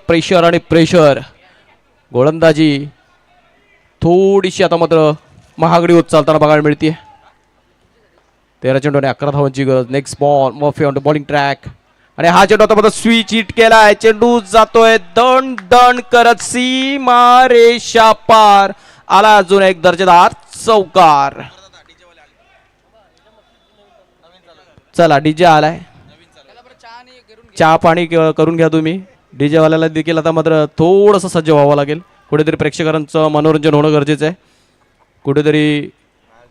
गोलंदाजी थोडीशी आता मात्र महागडी होत चालताना बघायला मिळते. 13 चेंडू आणि 11 धावांची गरज. Next ball Murphy on the bowling track. आणि हा चेंडू आता मात्र स्विच हिट केलाय. चेंडू जातोय दण करत सीमा रेषा पार. आला अजून एक दर्जेदार चौकार. चला डीजे आलाय. चहा पाणी करून घ्या तुम्ही. डीजे वाल्याला देखील आता मात्र थोडंसं सज्ज व्हावं लागेल. कुठेतरी प्रेक्षकांचं मनोरंजन होणं गरजेचं आहे. कुठेतरी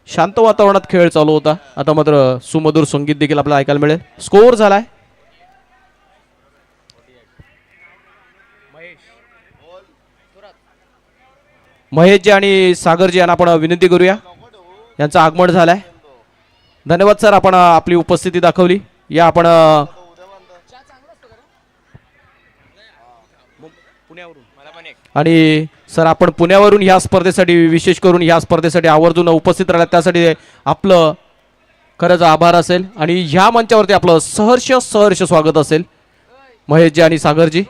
शांत वातावरणात खेळ चालू होता. आता मात्र सुमधुर संगीत देखील आपल्याला ऐकायला मिळेल. स्कोर झालाय महेशजी आणि सागरजी यांना आपण विनंती करूया. यांचं आगमन झालंय. धन्यवाद सर, आपण आपली उपस्थिती दाखवली. या आपण आणि सर आपण पुण्यावरून ह्या स्पर्धेसाठी, विशेष करून ह्या स्पर्धेसाठी आवर्जून उपस्थित राहिला, त्यासाठी आपलं खरंच आभार असेल. आणि ह्या मंचावरती आपलं सहर्ष स्वागत असेल महेशजी आणि सागरजी.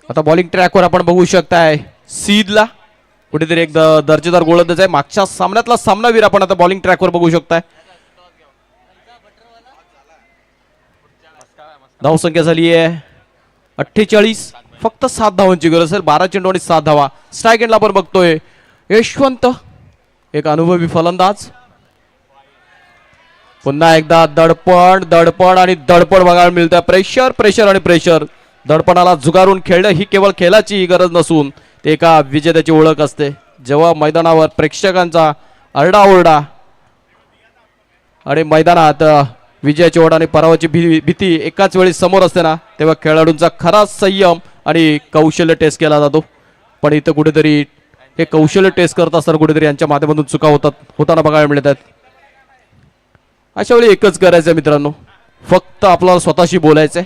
आता बॉलिंग ट्रॅकवर आपण बघू शकताय सीदला कुठेतरी एक दर्जेदार गोलंदाज आहे. मागच्या सामन्यातला सामनावीर आपण आता बॉलिंग ट्रॅकवर बघू शकताय. धावसंख्या झाली आहे 48. फक्त 7 धावांची गरज असेल. 12 चेंडू आणि 7 धावा. स्ट्राईक एंडला आपण बघतोय यशवंत, एक अनुभवी फलंदाज. पुन्हा एकदा दडपण आणि दडपण बघायला मिळतं. प्रेशर आणि प्रेशर. दडपणाला झुगारून खेळणं ही केवळ खेळाची गरज नसून ते एका विजेत्याची ओळख असते. जेव्हा मैदानावर प्रेक्षकांचा आरडाओरडा आणि मैदानात विजयाची ओढ आणि पराभवाची भीती एकाच वेळी समोर असते ना, तेव्हा खेळाडूंचा खरा संयम आणि कौशल्य टेस्ट केला जातो. पण इथं कुठेतरी हे कौशल्य टेस्ट करत असताना कुठेतरी यांच्या माध्यमातून चुका होताना बघायला मिळतात. अशा वेळी एकच करायचंय मित्रांनो, फक्त आपल्याला स्वतःशी बोलायचंय.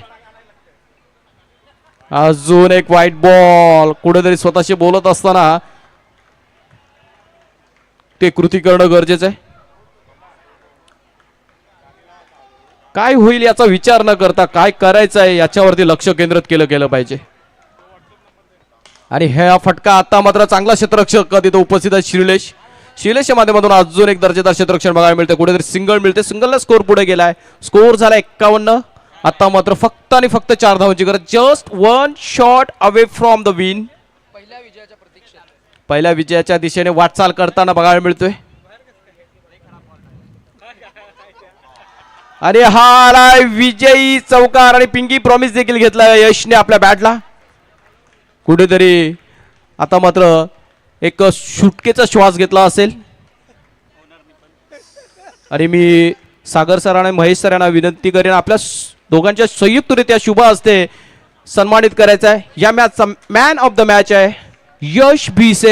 अजून एक वाईट बॉल. कुठेतरी स्वतःशी बोलत असताना ते कृती करणं गरजेचं आहे. काय होईल याचा विचार न करता काय करायचं आहे याच्यावरती लक्ष केंद्रित केलं पाहिजे. आणि हा फटका आता मात्र चांगला क्षेत्ररक्षक तिथं उपस्थित आहे शिलेशच्या माध्यमातून अजून एक दर्जेदार क्षेत्ररक्षण बघायला मिळते. कुठेतरी सिंगल मिळते. सिंगलला स्कोर पुढे गेलाय. स्कोर झाला 51. आता मात्र फक्त आणि फक्त 4 धावांची गरज. Just 1 shot away from the win. पहिल्या विजयाच्या दिशेने वाटचाल करताना बघायला मिळतोय. अरे हा विजयी चौकार आणि पिंकी प्रॉमिस देखील घेतला यशने आपल्या बॅटला. कुठेतरी आता मात्र एक सुटकेचा श्वास घेतला असेल. आणि मी सागर सर आणि महेश सर यांना विनंती करेन आपल्या दोघांच्या संयुक्तरित्या शुभ हस्ते सन्मानित करायचं आहे. या मॅचचा मॅन ऑफ द मॅच आहे यश भिसे.